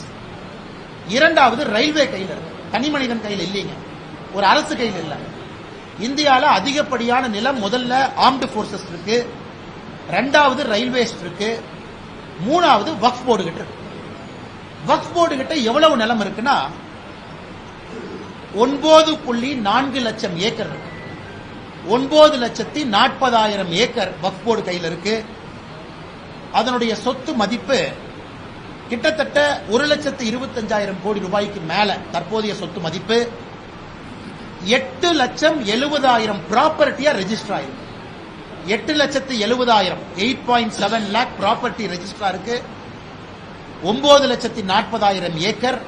இரண்டாவது ரயில்வே கையில இருக்கு, தனி மனிதன் கையில இல்லைங்க, ஒரு அரசு கையில இல்ல. இந்தியால அதிகப்படியான நிலம் முதல்ல ஆர்ம்டு போர்சஸ் இருக்கு, ரெண்டாவது ரயில்வேஸ் இருக்கு, மூணாவது வக்ஃப் போர்டு கிட்ட இருக்கு. வக்ஃப் போர்டு கிட்ட எவ்வளவு நிலம் இருக்குன்னா 9.4 லட்சம் ஏக்கர் இருக்கு. 9,40,000 ஏக்கர் வக்ஃப் போர்டு கையில் இருக்கு. அதனுடைய சொத்து மதிப்பு கிட்டத்தட்ட 1,25,000 கோடி ரூபாய்க்கு மேல தற்போதைய சொத்து மதிப்பு. 8,70,000 ப்ராப்பர்ட்டியா ரெஜிஸ்டர் ஆயிருக்கு. 8,70,000 8.7 லேக் ப்ராப்பர்ட்டி ரெஜிஸ்டர் இருக்கு. 9,40,000 ஏக்கர்,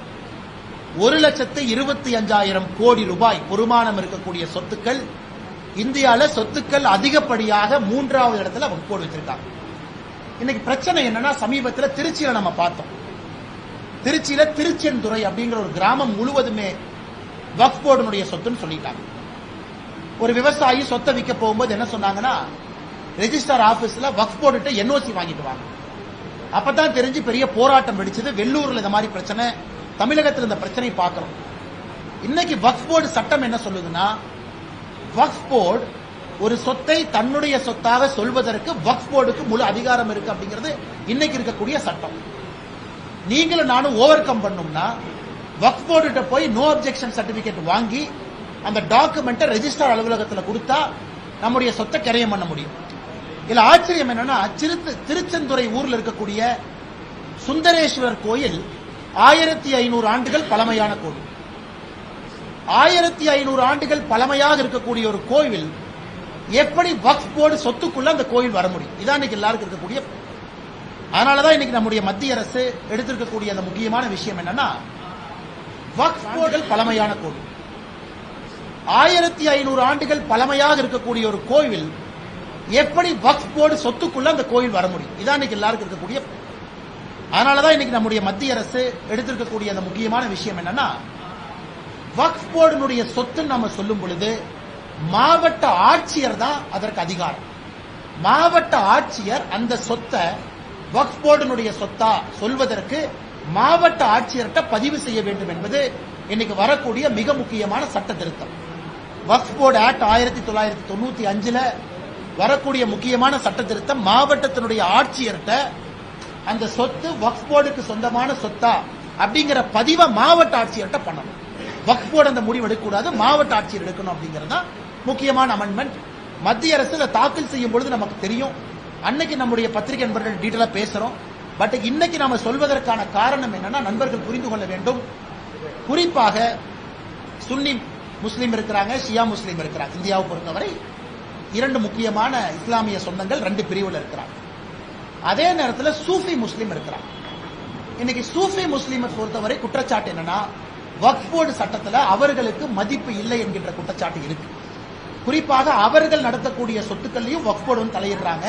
1,25,000 கோடி ரூபாய் பொறுமானம் இருக்கக்கூடிய சொத்துக்கள். இந்தியால சொத்துக்கள் அதிகப்படியாக 3வது இடத்துல வக்ஃப் போர்டு வச்சிருக்காங்க. இன்னைக்கு பிரச்சனை என்னன்னா, சமீபத்தில் திருச்சியில நம்ம பார்த்தோம். திருச்சியில திருச்செந்துறை அப்படிங்கிற ஒரு கிராமம் முழுவதுமே வக்ஃப் போர்டுனுடைய சொத்துன்னு சொல்லிட்டாங்க. ஒரு விவசாயி சொத்தை விற்க போகும்போது என்ன சொன்னாங்கன்னா, ரெஜிஸ்டர் ஆபீஸ்ல வக்ஃப் போர்டுட்ட என்ஓசி வாங்கிட்டு வாங்க. அப்பதான் தெரிஞ்சு பெரிய போராட்டம் வெடிச்சது. வெள்ளூர்ல இந்த மாதிரி பிரச்சனை, தமிழகத்தில் இந்த பிரச்சனை பார்க்கிறோம். இன்னைக்கு வக்ஃப் போர்டு சட்டம் என்ன சொல்லுதுன்னா, வக்ஃப் போர்டு ஒரு சொத்தை தன்னுடைய சொத்தாக சொல்வதற்கு வக்ஃப் போர்டுக்கு முழு அதிகாரம் இருக்கு அப்படிங்கிறது இன்னைக்கு இருக்கக்கூடிய சட்டம். நீங்களும் நானும் ஓவர் கம் பண்ணோம்னா வக்ஃப் போர்டுகிட்ட போய் நோ அப்ஜெக்ஷன் சர்டிபிகேட் வாங்கி அந்த டாக்குமெண்ட்டை ரெஜிஸ்டர் அலுவலகத்தில் கொடுத்தா நம்முடைய சொத்தை கிரயம் பண்ண முடியும். இதுல ஆச்சரியம் என்னன்னா, திருச்செந்துறை ஊர்ல இருக்கக்கூடிய சுந்தரேஸ்வரர் கோயில் 1500 ஆண்டுகள் பழமையான கோவில். 1500 ஆண்டுகள் பழமையாக இருக்கக்கூடிய ஒரு கோவில் எப்படி வக்ஃப் போர்டு சொத்துக்குள்ள அந்த கோயில் வர முடியும்? இதான் இன்னைக்கு எல்லாருக்கும் இருக்கக்கூடிய. அதனாலதான் இன்னைக்கு நம்முடைய மத்திய அரசு எடுத்திருக்கக்கூடிய அந்த முக்கியமான விஷயம் என்னன்னா, வக்ஃப் போர்டுகள் பழமையான கோவில். 1500 ஆண்டுகள் பழமையாக இருக்கக்கூடிய ஒரு கோவில் எப்படி வக்ஃப் போர்டு சொத்துக்குள்ள அந்த கோயில் வர முடியும்? இதான் இன்னைக்கு எல்லாருக்கும் இருக்கக்கூடிய. அதனாலதான் இன்னைக்கு நம்முடைய மத்திய அரசு எடுத்திருக்கக்கூடிய அந்த முக்கியமான விஷயம் என்னன்னா, வக்ஃப் போர்டுனுடைய சொத்து நம்ம சொல்லும் பொழுது மாவட்ட ஆட்சியர் தான் அதற்கு அதிகாரம். மாவட்ட ஆட்சியர் அந்த சொத்தை வக்ஃப் போர்டுனுடைய சொத்தா சொல்வதற்கு மாவட்ட ஆட்சியர்கிட்ட பதிவு செய்ய வேண்டும் என்பது இன்னைக்கு வரக்கூடிய மிக முக்கியமான சட்ட திருத்தம். வக்ஃப் போர்டு ஆக்ட் 1995ல வரக்கூடிய முக்கியமான சட்ட திருத்தம். மாவட்டத்தினுடைய ஆட்சியர்கிட்ட அந்த சொத்து வக்ஃப் போர்டுக்கு சொந்தமான சொத்தா அப்படிங்கிற பதிவை மாவட்ட ஆட்சியர்கிட்ட பண்ணணும். வக்ஃப் போர்டு அந்த முடிவு எடுக்கக்கூடாது, மாவட்ட ஆட்சியர் எடுக்கணும் அப்படிங்கிறது முக்கியமான அமெண்ட்மெண்ட். மத்திய அரசு இதை தாக்கல் செய்யும் பொழுது நமக்கு தெரியும். அன்னைக்கு நம்முடைய பத்திரிகை நண்பர்கள் டீட்டெயிலா பேசுறோம். பட் இன்னைக்கு நாம சொல்வதற்கான காரணம் என்னன்னா, நண்பர்கள் புரிந்து கொள்ள வேண்டும். குறிப்பாக சுன்னி முஸ்லீம் இருக்கிறாங்க, ஷியா முஸ்லீம் இருக்கிறாங்க. இந்தியாவை பொறுத்தவரை 2 முக்கியமான இஸ்லாமிய சொந்தங்கள் 2 பிரிவுல இருக்கிறாங்க. அதே நேரத்தில் சூஃபி முஸ்லீம் இருக்கிறாங்க. இன்னைக்கு சூஃபி முஸ்லீமை பொறுத்தவரை குற்றச்சாட்டு என்னன்னா, வக்ஃப் போர்டு சட்டத்தில் அவர்களுக்கு மதிப்பு இல்லை என்கின்ற குற்றச்சாட்டு இருக்கு. குறிப்பாக அவர்கள் நடத்தக்கூடிய சொத்துக்கள்லையும் வக்ஃப் போர்டு தலையிடுறாங்க.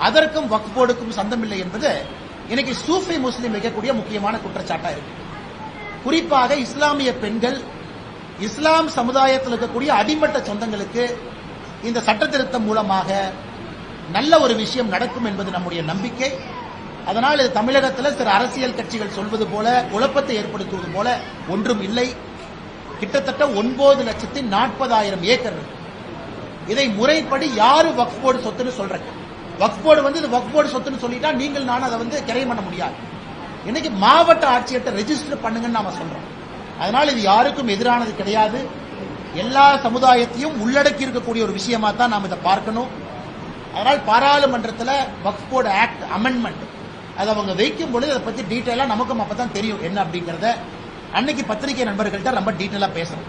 அதற்கும் வக்ஃப் போர்டுக்கும் சந்தம் இல்லை என்பது இன்னைக்கு சூஃபி முஸ்லீம் வைக்கக்கூடிய முக்கியமான குற்றச்சாட்டா இருக்கு. குறிப்பாக இஸ்லாமிய பெண்கள், இஸ்லாம் சமுதாயத்தில் இருக்கக்கூடிய அடிமட்ட சொந்தங்களுக்கு இந்த சட்ட திருத்தம் மூலமாக நல்ல ஒரு விஷயம் நடக்கும் என்பது நம்முடைய நம்பிக்கை. அதனால் இது தமிழகத்தில் சில அரசியல் கட்சிகள் சொல்வது போல குழப்பத்தை ஏற்படுத்துவது போல ஒன்றும் இல்லை. கிட்டத்தட்ட 9,40,000 ஏக்கர். இதை முறைப்படி யாரு வக்ஃப் போர்டு சொத்துன்னு சொல்றாங்க? வக்ஃப் போர்டு இது வக்ஃப் போர்டு சொத்துன்னு சொல்லிட்டா நீங்கள் நான் அதை கிரையம் பண்ண முடியாது. இன்னைக்கு மாவட்ட ஆட்சியர்கிட்ட ரெஜிஸ்டர் பண்ணுங்கன்னு நாம சொல்றோம். அதனால் இது யாருக்கும் எதிரானது கிடையாது. எல்லா சமுதாயத்தையும் உள்ளடக்கி இருக்கக்கூடிய ஒரு விஷயமா தான் நாம் இதை பார்க்கணும். அதனால் பாராளுமன்றத்தில் வக்ஃப் போர்டு ஆக்ட் அமெண்ட்மெண்ட் அதை அவங்க வைக்கும் பொழுது அதை பத்தி டீட்டெயிலா நமக்கும் அப்பதான் தெரியும் என்ன அப்படிங்கறத. அன்னைக்கு பத்திரிகை நண்பர்கள்ட்ட ரொம்ப டீட்டெயிலா பேசணும்.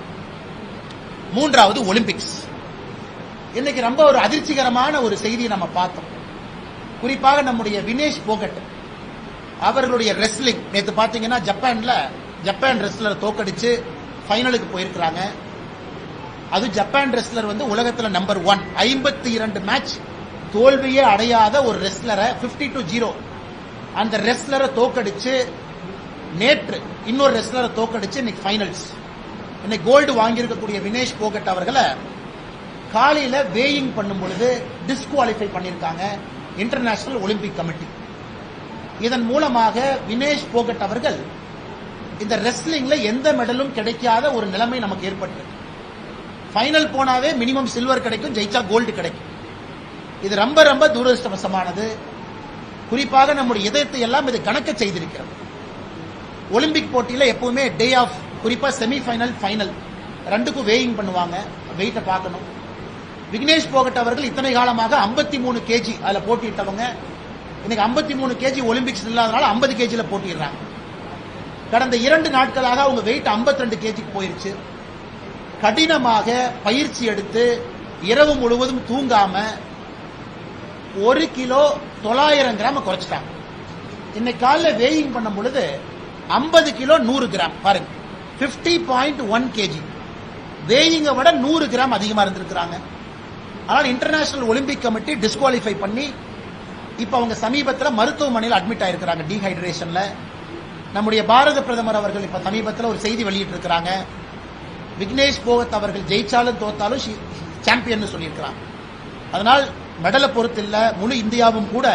3வது ஒலிம்பிக்ஸ். இன்னைக்கு ரொம்ப ஒரு அதிர்ச்சிகரமான ஒரு செய்தியை நம்ம பார்த்தோம். குறிப்பாக நம்முடைய வினேஷ் போகட் அவர்களுடைய ரெஸ்லிங் நேற்று பாத்தீங்கன்னா ஜப்பான் ரெஸ்லர் தோக்கடிச்சு ஃபைனலுக்கு போயிருக்கிறாங்க. அது ஜப்பான் ரெஸ்லர் உலகத்தில் நம்பர் 1. 52 மேட்ச் தோல்வியே அடையாத ஒரு ரெஸ்லரை 50-0 அந்த ரெஸ்லரை தோக்கடிச்சு நேற்று இன்னொரு ரெஸ்லரை தோக்கடிச்சு இன்னைக்கு ஃபைனல்ஸ். இன்னைக்கு கோல்டு வாங்கியிருக்கக்கூடிய வினேஷ் போகட் அவர்களை காலையில வேயிங் பண்ணும் பொழுது டிஸ்குவாலிஃபை பண்ணியிருக்காங்க இன்டர்நேஷனல் ஒலிம்பிக் கமிட்டி. இதன் மூலமாக வினேஷ் போகட் அவர்கள் இந்த ரெஸ்லிங்ல எந்த மெடலும் கிடைக்காத ஒரு நிலைமை நமக்கு ஏற்பட்டு, ஃபைனல் போனாவே மினிமம் சில்வர் கிடைக்கும், ஜெயிச்சா கோல்டு கிடைக்கும். இது ரொம்ப ரொம்ப துரதிருஷ்டவசமானது. குறிப்பாக நம்முடைய இதயத்தை எல்லாம் இது கணக்க செய்திருக்கிறது. ஒலிம்பிக் போட்டியில எப்பவுமே டே ஆஃப், குறிப்பா செமி ஃபைனல், ஃபைனல் 2க்கும் வேயிங் பண்ணுவாங்க, வெயிட்ட பார்க்கணும். விக்னேஷ் போகட் அவர்கள் இத்தனை காலமாக 53 kg அதுல போட்டியிட்டவங்க. இன்னைக்கு 53 கேஜி ஒலிம்பிக்ஸ் இல்லாதனால 50 கேஜில போட்டிடுறாங்க. கடந்த 2 நாட்களாக அவங்க வெயிட் 52 கேஜிக்கு போயிருச்சு. கடினமாக பயிற்சி எடுத்து இரவு முழுவதும் தூங்காம 1 கிலோ 900 கிராம் குறைச்சிட்டாங்க. இன்னைக்கு காலைல வேயிங் பண்ணும் பொழுது 50 கிலோ 100 கிராம் பாருங்க, 50.1 கேஜி. வேயிங்கை விட 100 கிராம் அதிகமா இருந்திருக்கிறாங்க. ஆனால் இன்டர்நேஷனல் ஒலிம்பிக் கமிட்டி டிஸ்குவாலிஃபை பண்ணி இப்ப அவங்க சமீபத்தில் மருத்துவமனையில் அட்மிட் ஆயிருக்கிறாங்க டீஹைட்ரேஷன்ல. நம்முடைய பாரத பிரதமர் அவர்கள் இப்ப சமீபத்தில் ஒரு செய்தி வெளியிட்டு இருக்கிறாங்க. விக்னேஷ் போகத் அவர்கள் ஜெயிச்சாலும் தோத்தாலும் சாம்பியன் சொல்லியிருக்கிறாங்க. அதனால் மெடலை பொறுத்து இல்ல, முழு இந்தியாவும் கூட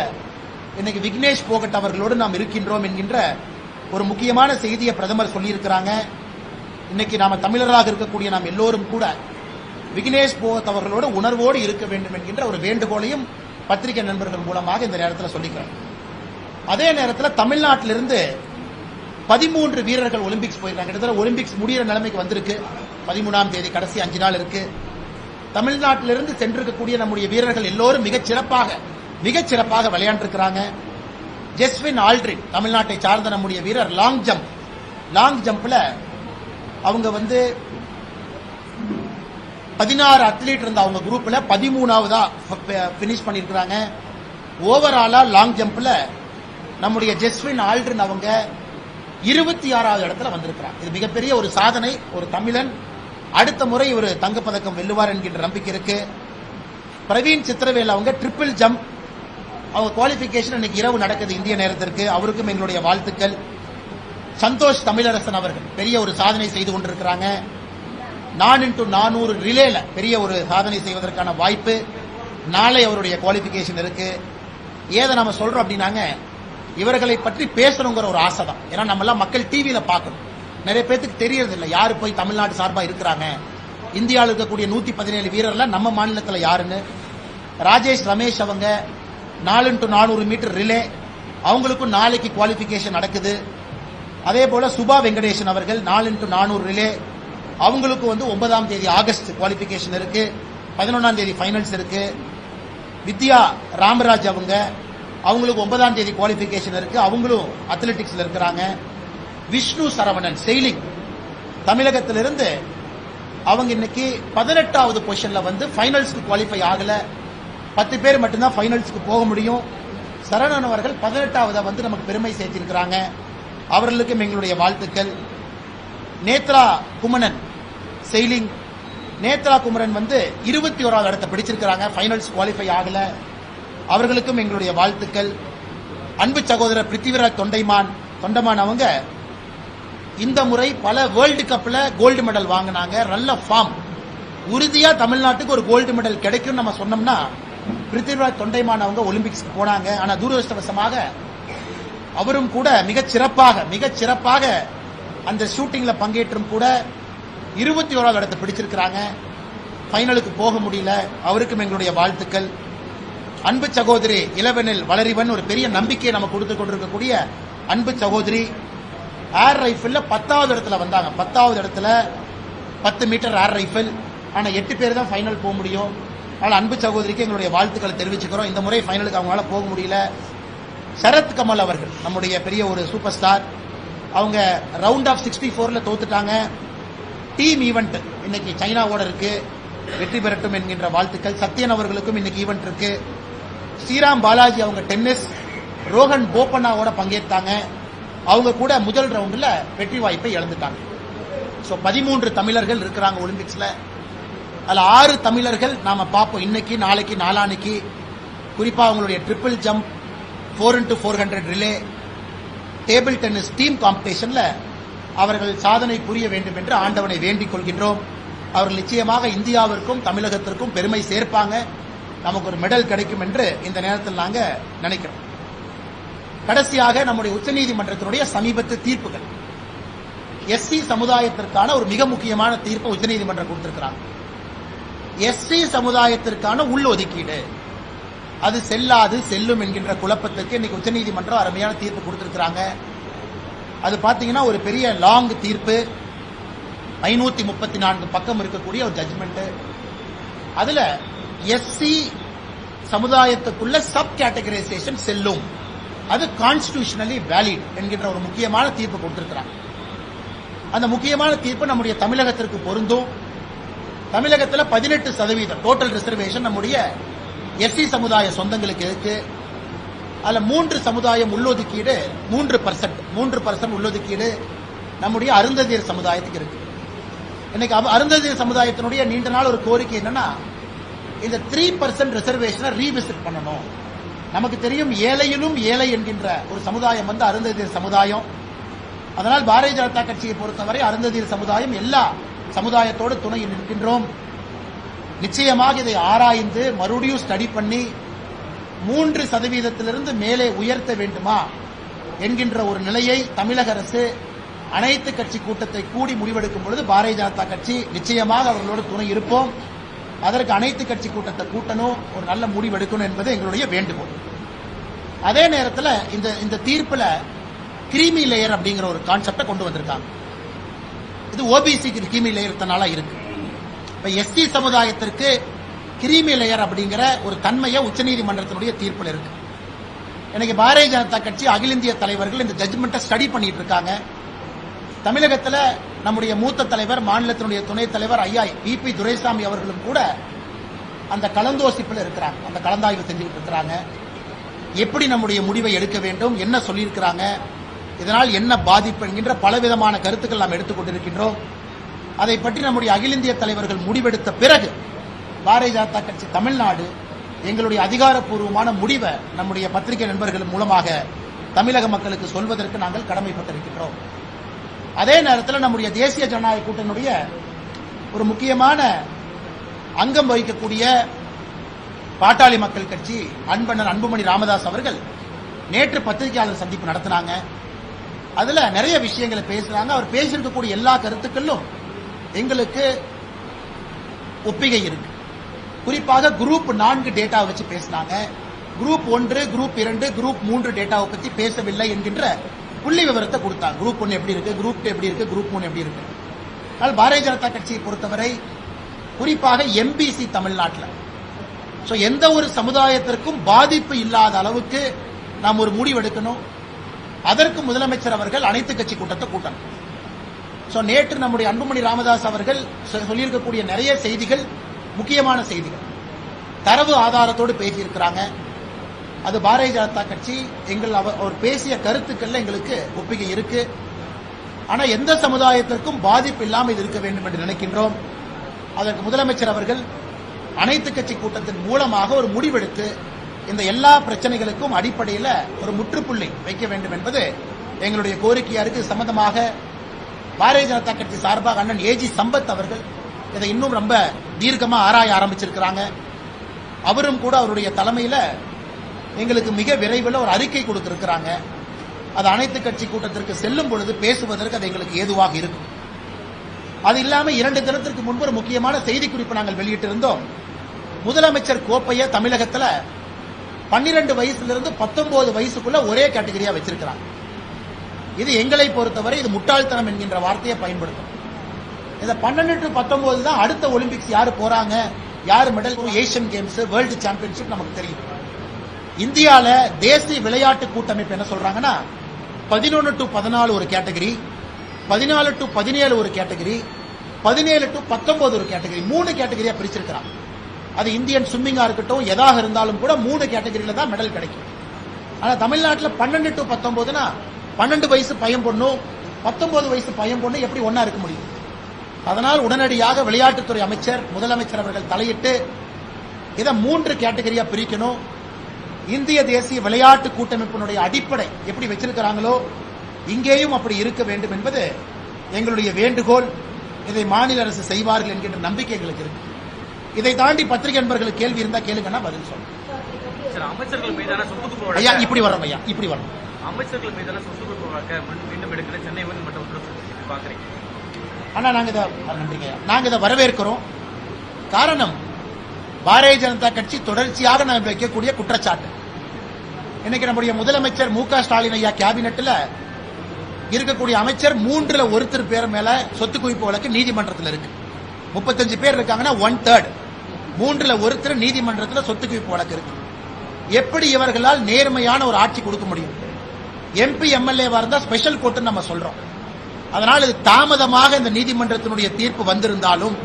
இன்னைக்கு விக்னேஷ் போகட் அவர்களோடு நாம் இருக்கின்றோம் என்கின்ற ஒரு முக்கியமான செய்தியை பிரதமர் சொல்லியிருக்கிறாங்க. இன்னைக்கு நாம தமிழராக இருக்கக்கூடிய நாம் எல்லோரும் கூட விக்னேஷ் போகத் அவர்களோடு உணர்வோடு இருக்க வேண்டும் என்கின்ற ஒரு வேண்டுகோளையும் பத்திரிகை நண்பர்கள் மூலமாக இந்த நேரத்தில் சொல்லிக்கிறேன். அதே நேரத்தில் தமிழ்நாட்டிலிருந்து 13 வீரர்கள் ஒலிம்பிக்ஸ் போயிருக்காங்க. கிட்டத்தட்ட ஒலிம்பிக்ஸ் முடிகிற நிலைமைக்கு வந்திருக்கு. 13ஆம் தேதி கடைசி 5 நாள் இருக்கு. தமிழ்நாட்டிலிருந்து சென்றிருக்கக்கூடிய நம்முடைய வீரர்கள் எல்லோரும் மிகச் சிறப்பாக விளையாண்டிருக்கிறாங்க. ஜெஸ்வின் ஆல்ட்ரின் தமிழ்நாட்டை சார்ந்த நம்முடைய வீரர் லாங் ஜம்ப்ல அவங்க 16 அத்லீட் இருந்த அவங்க குரூப்ல 13ஆவதா பினிஷ் பண்ணிருக்கிறாங்க. ஓவராலா லாங் ஜம்ப்ல நம்முடைய ஜெஸ்வின் ஆல்ட்ரின் அவங்க 26வது இடத்துல வந்திருக்கிறார். இது மிகப்பெரிய ஒரு சாதனை. ஒரு தமிழன் அடுத்த முறை ஒரு தங்கப்பதக்கம் வெல்லுவார் என்கின்ற நம்பிக்கை இருக்கு. பிரவீன் சித்திரவேல் அவங்க ட்ரிபிள் ஜம்ப் அவங்க குவாலிபிகேஷன் இன்னைக்கு இரவு நடக்குது இந்திய நேரத்திற்கு. அவருக்கும் எங்களுடைய வாழ்த்துக்கள். சந்தோஷ் தமிழரசன் அவர்கள் பெரிய ஒரு சாதனை செய்து கொண்டிருக்கிறாங்க. 4x400 ரிலேல பெரிய ஒரு சாதனை செய்வதற்கான வாய்ப்பு. நாளை அவருடைய குவாலிபிகேஷன் இருக்கு. ஏதை நம்ம சொல்றோம் அப்படின்னாங்க, இவர்களை பற்றி பேசணுங்கிற ஒரு ஆசை தான். ஏன்னா நம்ம எல்லாம் மக்கள் டிவியில பார்க்கணும். நிறைய பேருக்கு தெரியறது இல்லை யாரு போய் தமிழ்நாடு சார்பா இருக்கிறாங்க. இந்தியாவில் இருக்கக்கூடிய 117 வீரர்ல நம்ம மாநிலத்தில் யாருன்னு. ராஜேஷ் ரமேஷ் அவங்க 4x400 மீட்டர் ரிலே, அவங்களுக்கும் நாளைக்கு குவாலிபிகேஷன் நடக்குது. அதே போல சுபா வெங்கடேசன் அவர்கள் 4x400 ரிலே, அவங்களுக்கு 9ஆம் தேதி ஆகஸ்ட் குவாலிபிகேஷன் இருக்கு. 11ஆம் தேதி ஃபைனல்ஸ் இருக்கு. வித்யா ராமராஜ் அவங்களுக்கு 9ஆம் தேதி குவாலிபிகேஷன் இருக்கு. அவங்களும் அத்லெட்டிக்ஸ்ல இருக்கிறாங்க. விஷ்ணு சரவணன் செயிலிங் தமிழகத்திலிருந்து அவங்க இன்னைக்கு 18வது பொசிஷன்ல ஃபைனல்ஸ்க்கு குவாலிஃபை ஆகல. 10 பேர் மட்டும்தான் ஃபைனல்ஸ்க்கு போக முடியும். சரவணன் அவர்கள் 18வது நமக்கு பெருமை சேர்த்திருக்கிறாங்க. அவர்களுக்கும் எங்களுடைய வாழ்த்துக்கள். நேத்ரா குமரன் செயிலிங், நேத்ரா குமரன் 21வது இடத்தை பிடிச்சிருக்கிறாங்க. ஃபைனல்ஸ் குவாலிஃபை ஆகல. அவர்களுக்கும் எங்களுடைய வாழ்த்துக்கள். அன்பு சகோதரர் பிருத்திவிராஜ் தொண்டமான் அவங்க இந்த முறை பல வேர்ல்டு கப்ல கோல்டு மெடல் வாங்கினாங்க. நல்ல ஃபார்ம். உறுதியா தமிழ்நாட்டுக்கு ஒரு கோல்டு மெடல் கிடைக்கும் நம்ம சொன்னோம்னா பிருத்திவிராஜ் தொண்டைமான் அவங்க ஒலிம்பிக்ஸ்க்கு போனாங்க. ஆனா துரதிருஷ்டவசமாக அவரும் கூட மிகச் சிறப்பாக அந்த ஷூட்டிங்ல பங்கேற்றும் கூட 21வது இடத்தை பிடிச்சிருக்கிறாங்க. ஃபைனலுக்கு போக முடியல. அவருக்கும் எங்களுடைய வாழ்த்துக்கள். அன்பு சகோதரி இளவெனில் வளரிவன் ஒரு பெரிய நம்பிக்கையை நம்ம கொடுத்து கொண்டிருக்கக்கூடிய அன்பு சகோதரி ஏர் ரைஃபிள்ல 10வது இடத்துல வந்தாங்க. 10வது இடத்துல 10 மீட்டர் ஏர் ரைஃபிள். ஆனா 8 பேர் தான் ஃபைனல் போக முடியும். அதனால அன்பு சகோதரிக்கு எங்களுடைய வாழ்த்துக்களை தெரிவிச்சுக்கிறோம். இந்த முறை ஃபைனலுக்கு அவங்களால போக முடியல. சரத் கமல் அவர்கள் நம்முடைய பெரிய ஒரு சூப்பர் ஸ்டார், அவங்க ரவுண்ட் ஆஃப் 64ல தோத்துட்டாங்க. டீம் ஈவெண்ட் இன்னைக்கு சைனாவோட இருக்கு. வெற்றி பெறட்டும் என்கின்ற வாழ்த்துக்கள். சத்யன் அவர்களுக்கும் இன்னைக்கு ஈவெண்ட் இருக்கு. ஸ்ரீராம் பாலாஜி அவங்க டென்னிஸ், ரோஹன் போபண்ணாவோட பங்கேற்றாங்க. அவங்க கூட முதல் ரவுண்ட்ல வெற்றி வாய்ப்பை இழந்துட்டாங்க. 13 தமிழர்கள் இருக்கிறாங்க ஒலிம்பிக்ஸ்ல. அதுல 6 தமிழர்கள் நாம பார்ப்போம் இன்னைக்கு, நாளைக்கு, நாளானைக்கு. குறிப்பா அவங்களுடைய triple jump, 4x400 relay, table tennis team காம்படிஷன்ல அவர்கள் சாதனை புரிய வேண்டும் என்று ஆண்டவனை வேண்டிக் கொள்கின்றோம். அவர்கள் நிச்சயமாக இந்தியாவிற்கும் தமிழகத்திற்கும் பெருமை சேர்ப்பாங்க. நமக்கு ஒரு மெடல் கிடைக்கும் என்று இந்த நேரத்தில் நாங்க நினைக்கிறோம். கடைசியாக நம்முடைய உச்சநீதிமன்றத்தினுடைய சமீபத்து தீர்ப்புகள். எஸ்சி சமுதாயத்திற்கான ஒரு மிக முக்கியமான தீர்ப்பை உச்சநீதிமன்றம் கொடுத்திருக்கிறாங்க. எஸ்சி சமுதாயத்திற்கான உள்ஒதுக்கீடு அது செல்லாது செல்லும் என்கின்ற குழப்பத்திற்கு இன்னைக்கு உச்சநீதிமன்றம் அருமையான தீர்ப்பு கொடுத்திருக்கிறாங்க. அது பாத்தீங்கன்னா ஒரு பெரிய லாங் தீர்ப்பு, 534 பக்கம் இருக்கக்கூடிய ஒரு ஜட்ஜ்மெண்ட். அதுல எஸ்சி சமுதாயத்துக்குள்ள சப் கேட்டகரைசேஷன் செல்லும் அது கான்ஸ்டிடியூஷனலி வேலிட் என்கின்ற ஒரு முக்கியமான தீர்ப்பு கொடுத்திருக்கிறாங்க. அந்த முக்கியமான தீர்ப்பு நம்முடைய தமிழகத்திற்கு பொருந்தும். தமிழகத்தில் 18% டோட்டல் ரிசர்வேஷன் நம்முடைய எஸ்சி சமுதாய சொந்தங்களுக்கு இருக்கு. அதுல 3 சமுதாயம் உள்ளொதுக்கீடு 3% உள்ளொதுக்கீடு நம்முடைய அருந்ததியர் சமுதாயத்துக்கு இருக்கு. இன்னைக்கு அருந்ததியர் சமுதாயத்தினுடைய நீண்ட நாள் ஒரு கோரிக்கை என்னன்னா, இந்த 3% ரிசர்வேஷனை ரீவிசிட் பண்ணணும். நமக்கு தெரியும் ஏழையிலும் ஏழை என்கின்ற ஒரு சமுதாயம் வந்து அருந்ததியர் சமுதாயம். அதனால் பாரதிய ஜனதா கட்சியை பொறுத்தவரை அருந்ததியர் சமுதாயம் எல்லா சமுதாயத்தோடு துணை நிற்கின்றோம். நிச்சயமாக இதை ஆராய்ந்து மறுபடியும் ஸ்டடி பண்ணி 3% மேலே உயர்த்த வேண்டுமா என்கின்ற ஒரு நிலையை தமிழக அரசு அனைத்து கட்சி கூட்டத்தை கூடி முடிவெடுக்கும் பொழுது பாரதிய ஜனதா கட்சி நிச்சயமாக அவர்களோடு துணை இருப்போம். அதற்கு அனைத்து கட்சி கூட்டத்தை கூட்டணும், ஒரு நல்ல முடிவெடுக்கணும் என்பது எங்களுடைய வேண்டுகோள். அதே நேரத்தில் இந்த தீர்ப்புல கிரீமி லேயர் அப்படிங்கிற ஒரு கான்செப்டை கொண்டு வந்திருக்காங்க. இது ஓபிசி கிரீமி லேயர் தனால இருக்கு. இப்ப எஸ்சி சமுதாயத்திற்கு கிரீமி லேயர் அப்படிங்கிற ஒரு தன்மையை உச்சநீதிமன்றத்தினுடைய தீர்ப்பில் இருக்கு. இன்னைக்கு பாரதிய ஜனதா கட்சி அகில இந்திய தலைவர்கள் இந்த ஜட்ஜ்மெண்ட்டை ஸ்டடி பண்ணிட்டு இருக்காங்க. தமிழகத்தில் நம்முடைய மூத்த தலைவர், மாநிலத்தினுடைய துணைத் தலைவர் ஐயா விபி துரைசாமி அவர்களும் கூட அந்த கலந்தோசிப்பில் இருக்கிறாங்க, அந்த கலந்தாய்வு செஞ்சுட்டு இருக்கிறாங்க. எப்படி நம்முடைய முடிவை எடுக்க வேண்டும், என்ன சொல்லியிருக்கிறாங்க, இதனால் என்ன பாதிப்பு என்கின்ற பலவிதமான கருத்துக்கள் நாம் எடுத்துக்கொண்டிருக்கின்றோம். அதை பற்றி நம்முடைய அகில இந்திய தலைவர்கள் முடிவெடுத்த பிறகு பாரதிய ஜனதா கட்சி தமிழ்நாடு எங்களுடைய அதிகாரப்பூர்வமான முடிவை நம்முடைய பத்திரிகை நண்பர்கள் மூலமாக தமிழக மக்களுக்கு சொல்வதற்கு நாங்கள் கடமைப்பட்டிருக்கின்றோம். அதே நேரத்தில் நம்முடைய தேசிய ஜனநாயக கூட்டணியுடைய ஒரு முக்கியமான அங்கம் வகிக்கக்கூடிய பாட்டாளி மக்கள் கட்சி அன்பண்ணர் அன்புமணி ராமதாஸ் அவர்கள் நேற்று பத்திரிகையாளர் சந்திப்பு நடத்தினாங்க. அதுல நிறைய விஷயங்களை பேசுறாங்க. அவர் பேசியிருக்கக்கூடிய எல்லா கருத்துக்களும் எங்களுக்கு ஒப்பிகை இருக்கு. குறிப்பாக குரூப் 4 டேட்டாவை வச்சு பேசினாங்க. குரூப் 1, குரூப் 2, குரூப் 3 டேட்டாவை பற்றி பேசவில்லை என்கின்ற புள்ளி விவரத்தை கொடுத்தாங்க. குரூப் 1 எப்படி இருக்கு, குரூப் 2 எப்படி இருக்கு, குரூப் 3 எப்படி இருக்கு. ஆனால் பாரதிய ஜனதா கட்சியை பொறுத்தவரை குறிப்பாக எம்பிசி தமிழ்நாட்டில் எந்த ஒரு சமுதாயத்திற்கும் பாதிப்பு இல்லாத அளவுக்கு நாம் ஒரு முடிவு எடுக்கணும். அதற்கு முதலமைச்சர் அவர்கள் அனைத்து கட்சி கூட்டத்தை கூட்டணும். நேற்று நம்முடைய அன்புமணி ராமதாஸ் அவர்கள் சொல்லியிருக்கக்கூடிய நிறைய செய்திகள் முக்கியமான செய்திகள், தரவு ஆதாரத்தோடு பேசியிருக்கிறாங்க. அது பாரதிய ஜனதா கட்சி அவர் பேசிய கருத்துக்கள்ல எங்களுக்கு ஒப்புகை இருக்கு. ஆனா எந்த சமுதாயத்திற்கும் பாதிப்பு இல்லாமல் இது இருக்க வேண்டும் என்று நினைக்கின்றோம். அதற்கு முதலமைச்சர் அவர்கள் அனைத்து கட்சி கூட்டத்தின் மூலமாக ஒரு முடிவெடுத்து இந்த எல்லா பிரச்சனைகளுக்கும் அடிப்படையில் ஒரு முற்றுப்புள்ளி வைக்க வேண்டும் என்பது எங்களுடைய கோரிக்கையா இருக்கு. சம்பந்தமாக பாரதிய ஜனதா கட்சி சார்பாக அண்ணன் ஏஜி சம்பத் அவர்கள் இதை இன்னும் ரொம்ப தீர்க்கமா ஆராய ஆரம்பிச்சிருக்கிறாங்க. அவரும் கூட அவருடைய தலைமையில எங்களுக்கு மிக விரைவில் ஒரு அறிக்கை கொடுத்திருக்கிறாங்க. அது அனைத்து கட்சி கூட்டத்திற்கு செல்லும் பொழுது பேசுவதற்கு அது எங்களுக்கு ஏதுவாக இருக்கும். அது இல்லாம 2 தினத்திற்கு முன்பு ஒரு முக்கியமான செய்தி குறிப்பு நாங்கள் வெளியிட்டிருந்தோம். முதலமைச்சர் கோப்பையை தமிழகத்தில் 12 வயசுலிருந்து 19 வயசுக்குள்ள ஒரே கேட்டகரியா வச்சிருக்கிறாங்க. இது எங்களை பொறுத்தவரை இது முட்டாள்தனம் என்கின்ற வார்த்தையை பயன்படுத்தும். இந்த 12 to 19 தான் அடுத்த ஒலிம்பிக்ஸ் யாரு போறாங்க, யாரு medal, Asian games, world championship நமக்கு தெரியும். இந்தியால தேசிய விளையாட்டு கூட்டமைப்பு என்ன சொல்றாங்கன்னா 11 to 14 ஒரு கேட்டகரி, 14 to 17 ஒரு கேட்டகரி, 17 to 19 ஒரு கேட்டகரி, 3 கேட்டகரியா பிரிச்சிருக்கிறாங்க. அது இந்தியன் ஸ்விம்மிங்கா இருக்கட்டும், எதாக இருந்தாலும் கூட 3 கேட்டகரியில தான் மெடல் கிடைக்கும். ஆனா தமிழ்நாட்டில் 12 to 19னா 12 வயசு பையன் பொண்ணும் 19 வயசு பையன் பொண்ணு எப்படி ஒன்னா இருக்க முடியும்? அதனால் உடனடியாக விளையாட்டுத்துறை அமைச்சர் முதலமைச்சர் அவர்கள் தலையிட்டு இதை 3 கேட்டகரியா பிரிக்கணும். இந்திய தேசிய விளையாட்டு கூட்டமைப்பினுடைய அடிப்படை எப்படி வச்சிருக்கிறாங்களோ இங்கேயும் அப்படி இருக்க வேண்டும் என்பது எங்களுடைய வேண்டுகோள். இதை மாநில அரசு செய்வார்கள் என்கின்ற நம்பிக்கை எங்களுக்கு இருக்கு. இதை தாண்டி பத்திரிகை நண்பர்களுக்கு கேள்வி இருந்தா கேளுங்கன்னா பதில் சொல்லுங்க. அமைச்சர்கள் மீதான சொத்துக்கு ஐயா இப்படி வரோம், ஐயா இப்படி வரோம். அமைச்சர்கள் மீதான சொத்துக்கு வழக்க மீண்டும் எடுக்கிற சென்னை உயர்நீதிமன்றம் பாக்குறீங்க. ஆனா நாங்க இதை வரவேற்கிறோம். காரணம், பாரதிய ஜனதா கட்சி தொடர்ச்சியாக நாம் வைக்கக்கூடிய குற்றச்சாட்டு. இன்னைக்கு நம்முடைய முதலமைச்சர் மு.க. ஸ்டாலின் ஐயா கேபினெட்ல இருக்கக்கூடிய அமைச்சர் 3ல் 1 பேர் மேல சொத்து குவிப்பு வழக்கு நீதிமன்றத்தில் இருக்கு. 35 பேர் இருக்காங்கன்னா 1/3, 3ல் 1 நீதிமன்றத்தில் சொத்து குவிப்பு வழக்கு இருக்கு. எப்படி இவர்களால் நேர்மையான ஒரு ஆட்சி கொடுக்க முடியும்? எம்பி எம்எல்ஏவா இருந்தா ஸ்பெஷல் கோர்ட் நம்ம சொல்றோம். அதனால் இது தாமதமாக இந்த நீதிமன்றத்தினுடைய தீர்ப்பு வந்திருந்தாலும்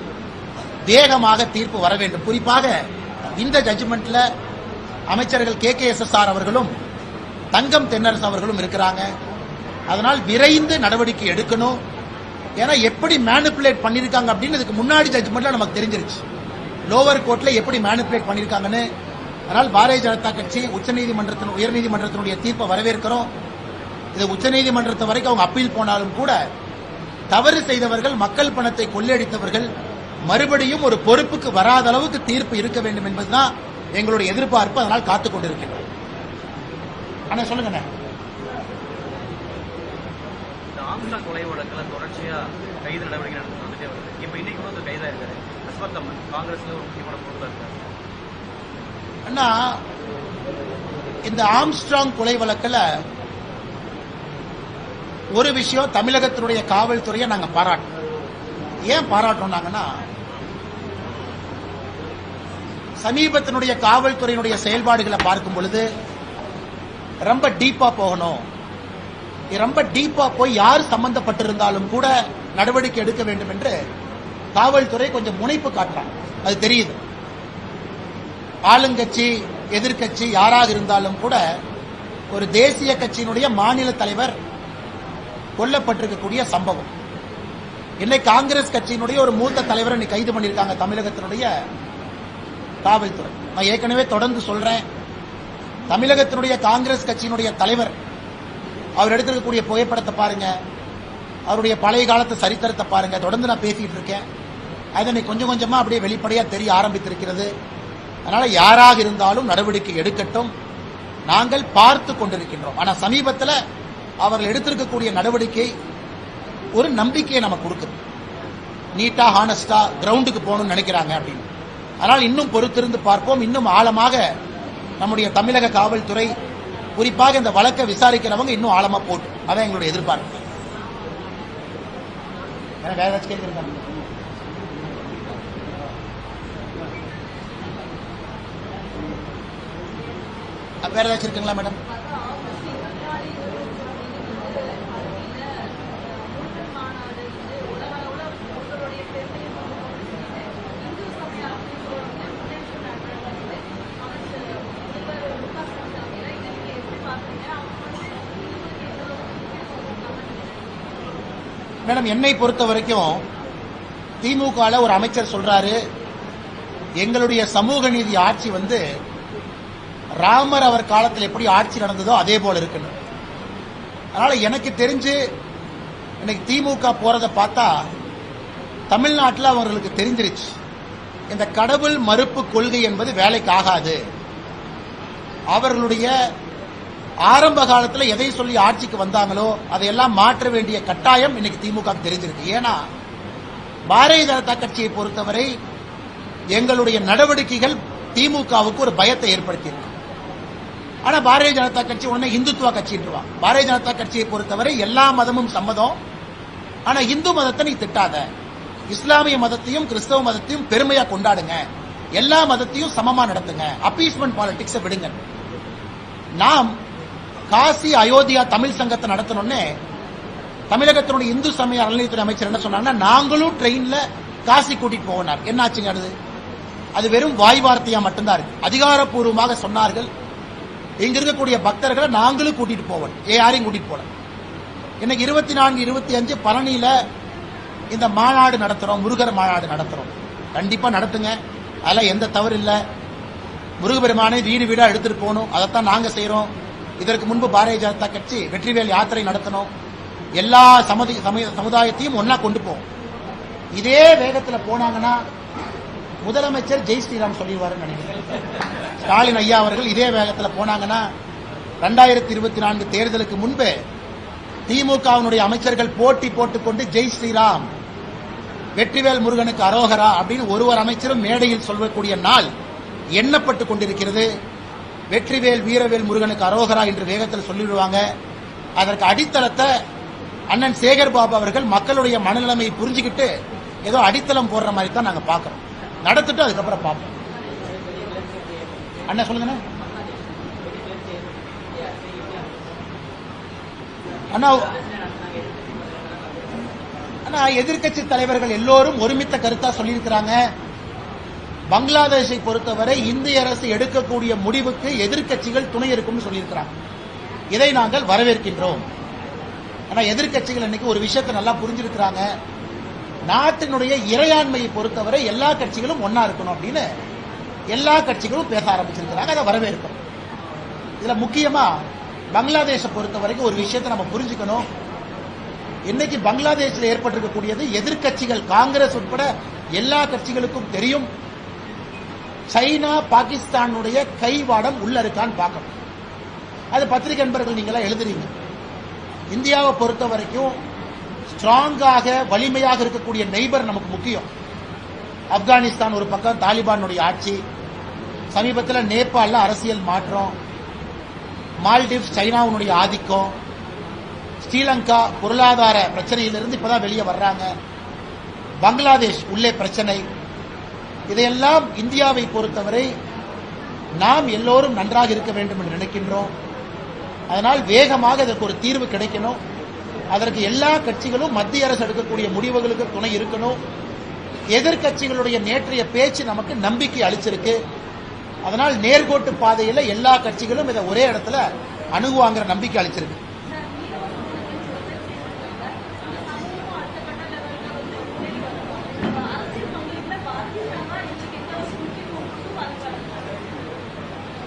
வேகமாக தீர்ப்பு வர வேண்டும். குறிப்பாக இந்த ஜட்ஜ்மெண்ட்ல அமைச்சர்கள் KKSSR அவர்களும் தங்கம் தென்னரசு அவர்களும் இருக்கிறாங்க. அதனால் விரைந்து நடவடிக்கை எடுக்கணும். ஏன்னா எப்படி மேனிபுலேட் பண்ணிருக்காங்க அப்படின்னு இதுக்கு முன்னாடி ஜட்ஜ்மெண்ட்ல நமக்கு தெரிஞ்சிருச்சு. லோவர் கோர்ட்ல எப்படி மேனிபுலேட் பண்ணிருக்காங்கன்னு. அதனால் பாரதிய ஜனதா கட்சி உயர்நீதிமன்றத்தினுடைய தீர்ப்பை வரவேற்கிறோம். இது உச்சநீதிமன்றத்தை வரைக்கும் அவங்க அப்பீல் போனாலும் கூட தவறு செய்தவர்கள், மக்கள் பணத்தை கொள்ளையடித்தவர்கள் மறுபடியும் ஒரு பொறுப்புக்கு வராத அளவுக்கு தீர்ப்பு இருக்க வேண்டும் என்பதுதான் எங்களுடைய எதிர்பார்ப்பு. அதனால் காத்துக் கொண்டிருக்கிறோம். அண்ணா சொல்லுங்க. இந்த ஆம்ஸ்ட்ராங் கொலை வழக்கில் தொடர்ச்சியா கைது நடவடிக்கை நடந்துட்டே வருது. இப்போ இன்னைக்கு கூட ஒரு கைதா இருக்காரு அஸ்வத் அம்மன், காங்கிரஸ்ல ஒரு முக்கியமான பொறுப்பா இருக்காரு. அண்ணா, இந்த ஆம்ஸ்ட்ராங் கொலை வழக்கில் ஒரு விஷயம் தமிழகத்தினுடைய காவல்துறையை நாங்க பாராட்டோம். ஏன் பாராட்டுறோம்னாங்கன்னா, சமீபத்தினுடைய காவல்துறையினுடைய செயல்பாடுகளை பார்க்கும் பொழுது ரொம்ப டீப்பா போகணும். ரொம்ப டீப்பா போய் யார் சம்பந்தப்பட்டிருந்தாலும் கூட நடவடிக்கை எடுக்க வேண்டும் என்று காவல்துறை கொஞ்சம் முனைப்பு காட்டுறாங்க. அது தெரியுது. ஆளுங்கட்சி எதிர்கட்சி யாராக இருந்தாலும் கூட ஒரு தேசிய கட்சியினுடைய மாநில தலைவர் கொல்லப்பட்டிருக்கக்கூடிய சம்பவம். இன்னைக்கு காங்கிரஸ் கட்சியினுடைய ஒரு மூத்த தலைவரை இன்னைக்கு கைது பண்ணியிருக்காங்க தமிழகத்தினுடைய காவல்துறை. நான் ஏற்கனவே தொடர்ந்து சொல்றேன், தமிழகத்தினுடைய காங்கிரஸ் கட்சியினுடைய தலைவர் அவர் எடுத்திருக்கக்கூடிய புகைப்படத்தை பாருங்க, அவருடைய பழைய காலத்து சரித்திரத்தை பாருங்க. தொடர்ந்து நான் பேசிட்டு இருக்கேன். அதனை கொஞ்சம் கொஞ்சமா அப்படியே வெளிப்படையா தெரிய ஆரம்பித்திருக்கிறது. அதனால யாராக இருந்தாலும் நடவடிக்கை எடுக்கட்டும், நாங்கள் பார்த்து கொண்டிருக்கின்றோம். ஆனா சமீபத்தில் அவர்கள் எடுத்திருக்கக்கூடிய நடவடிக்கை ஒரு நம்பிக்கையை நமக்கு கொடுக்குது. நீட்டா ஹானஸ்டா கிரவுண்டுக்கு போகணும்னு நினைக்கிறாங்க அப்படின்னு. அதனால் இன்னும் பொறுத்திருந்து பார்ப்போம். இன்னும் ஆழமாக நம்முடைய தமிழக காவல்துறை, குறிப்பாக இந்த வழக்கை விசாரிக்கிறவங்க இன்னும் ஆழமா போட்டு, அதான் எங்களுடைய எதிர்பார்ப்பு. வேற ஏதாச்சும் கேட்கிறீங்க? வேற ஏதாச்சும் இருக்குங்களா மேடம்? மேடம், என்னை பொறுத்த வரைக்கும் திமுக ஒரு அமைச்சர் சொல்றாரு, எங்களுடைய சமூக நீதி ஆட்சி ராமர் அவர் காலத்தில் எப்படி ஆட்சி நடந்ததோ அதே போல இருக்குன்னு. அதனால எனக்கு தெரிஞ்சு இன்னைக்கு திமுக போறதை பார்த்தா தமிழ்நாட்டில் அவர்களுக்கு தெரிஞ்சிருச்சு, இந்த கடவுள் மறுப்பு கொள்கை என்பது வேலைக்கு ஆகாது. அவர்களுடைய ஆரம்ப காலத்தில் எதை சொல்லி ஆட்சிக்கு வந்தாங்களோ அதையெல்லாம் மாற்ற வேண்டிய கட்டாயம் இன்னைக்கு திமுக தெரிஞ்சிருக்கு. ஏன்னா பாரதிய ஜனதா கட்சியை பொறுத்தவரை எங்களுடைய நடவடிக்கைகள் திமுகவுக்கு ஒரு பயத்தை ஏற்படுத்தியிருக்கு. ஆனா பாரதிய ஜனதா கட்சி உடனே இந்துத்துவ கட்சின்றான். பாரதிய ஜனதா கட்சியை பொறுத்தவரை எல்லா மதமும் சம்மதம், ஆனா இந்து மதத்தை நீ திட்டாத, இஸ்லாமிய மதத்தையும் கிறிஸ்தவ மதத்தையும் பெருமையா கொண்டாடுங்க, எல்லா மதத்தையும் சமமா நடத்துங்க, அப்பீஸ்மெண்ட் பாலிடிக்ஸை விடுங்க. நாம் காசி அயோத்தியா தமிழ் சங்கத்தை நடத்தணும்னு தமிழகத்தினுடைய இந்து சமய அறநிலையத்துறை அமைச்சர் என்ன சொன்னாங்கன்னா, நாங்களும் ட்ரெயின்ல காசி கூட்டிட்டு போனார். என்னாச்சுங்க? அது வெறும் வாய் வார்த்தையா மட்டும்தான் இருக்கு. அதிகாரப்பூர்வமாக சொன்னார்கள், இங்க இருக்கக்கூடிய பக்தர்களை நாங்களும் கூட்டிட்டு போவோம், யாரையும் கூட்டிட்டு போல. இன்னைக்கு 24, 25 பழனியில இந்த மாநாடு நடத்துறோம், முருகர் மாநாடு நடத்துறோம். கண்டிப்பா நடத்துங்க, அதெல்லாம் எந்த தவறு இல்லை. முருகபெருமானை வீடு வீடா எடுத்துட்டு போகணும், அதைத்தான் நாங்க செய்யறோம். இதற்கு முன்பு பாரதிய ஜனதா கட்சி வெற்றிவேல் யாத்திரை நடத்தணும், எல்லா சமுதாயத்தையும் ஒன்னா கொண்டு போவோம். இதே வேகத்துல போனாங்கன்னா முதலமைச்சர் ஜெய் ஸ்ரீராம் சொல்லிடுவாருன்னு நினைக்கிறேன். ஸ்டாலின் ஐயா அவர்கள் இதே வேகத்துல போனாங்கன்னா 2024 தேர்தலுக்கு முன்பு திமுகவினுடைய அமைச்சர்கள் போட்டி போட்டுக்கொண்டு ஜெய் ஸ்ரீராம், வெற்றிவேல் முருகனுக்கு அரோகரா அப்படின்னு ஒரு அமைச்சரும் மேடையில் சொல்லக்கூடிய நாள் எண்ணப்பட்டுக் கொண்டிருக்கிறது. வெற்றிவேல் வீரவேல் முருகனுக்கு அரோகரா என்று வேகத்தில் சொல்லிவிடுவாங்க. அதற்கு அடித்தளத்தை அண்ணன் சேகர் பாபு அவர்கள் மக்களுடைய மனநிலைமையை புரிஞ்சுக்கிட்டு ஏதோ அடித்தளம் போடுற மாதிரி தான் நாங்க பாக்கிறோம். நடத்திட்டு அதுக்கப்புறம் பார்ப்போம். அண்ணா சொல்லுங்க. ஆனா எதிர்க்கட்சி தலைவர்கள் எல்லோரும் ஒருமித்த கருத்தா சொல்லியிருக்கிறாங்க. பங்களாதேஷை பொறுத்தவரை இந்திய அரசு எடுக்கக்கூடிய முடிவுக்கு எதிர்க்கட்சிகள் துணை இருக்கும்னு சொல்லியிருக்கிறாங்க. இதை நாங்கள் வரவேற்கின்றோம். ஆனா எதிர்க்கட்சிகள் இன்னைக்கு ஒரு விஷயத்தை நல்லா புரிஞ்சிருக்கிறாங்க. நாட்டினுடைய இறையாண்மையை பொறுத்தவரை எல்லா கட்சிகளும் ஒன்னா இருக்கணும் அப்படின்னு எல்லா கட்சிகளும் பேச ஆரம்பிச்சிருக்கிறாங்க. அதை வரவேற்கிறோம். இதுல முக்கியமா பங்களாதேஷை பொறுத்த வரைக்கும் ஒரு விஷயத்தை நம்ம புரிஞ்சுக்கணும். இன்னைக்கு பங்களாதேஷில் ஏற்பட்டிருக்கக்கூடியது எதிர்க்கட்சிகள் காங்கிரஸ் உட்பட எல்லா கட்சிகளுக்கும் தெரியும். சைனா பாகிஸ்தானுடைய கைவாடம் உள்ள இருக்கான்னு பார்க்கணும். அது பத்திரிகை நண்பர்கள் நீங்களா எழுதுறீங்க. இந்தியாவை பொறுத்த வரைக்கும் ஸ்ட்ராங்காக வலிமையாக இருக்கக்கூடிய நெய்பர் நமக்கு முக்கியம். ஆப்கானிஸ்தான் ஒரு பக்கம் தாலிபானுடைய ஆட்சி, சமீபத்தில் நேபாள அரசியல் மாற்றம், மால்டீவ்ஸ் சைனாவுடைய ஆதிக்கம், ஸ்ரீலங்கா பொருளாதார பிரச்சனையிலிருந்து இப்பதான் வெளியே வர்றாங்க, பங்களாதேஷ் உள்ளே பிரச்சனை. இதையெல்லாம் இந்தியாவை பொறுத்தவரை நாம் எல்லோரும் நன்றாக இருக்க வேண்டும் என்று நினைக்கின்றோம். அதனால் வேகமாக இதற்கு ஒரு தீர்வு கிடைக்கணும். அதற்கு எல்லா கட்சிகளும் மத்திய அரசு எடுக்கக்கூடிய முடிவுகளுக்கு துணை இருக்கணும். எதிர்கட்சிகளுடைய நேற்றைய பேச்சு நமக்கு நம்பிக்கை அளிச்சிருக்கு. அதனால் நேர்கோட்டு பாதையில் எல்லா கட்சிகளும் இதை ஒரே இடத்துல அணுகுவாங்கிற நம்பிக்கை அளிச்சிருக்கு.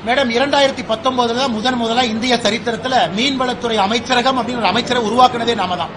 மேடம் 2019 முதலா இந்திய சரித்திரத்தில் மீன்வளத்துறை அமைச்சரகம் அப்படின்னு ஒரு அமைச்சரை உருவாக்குனதே நாம தான்.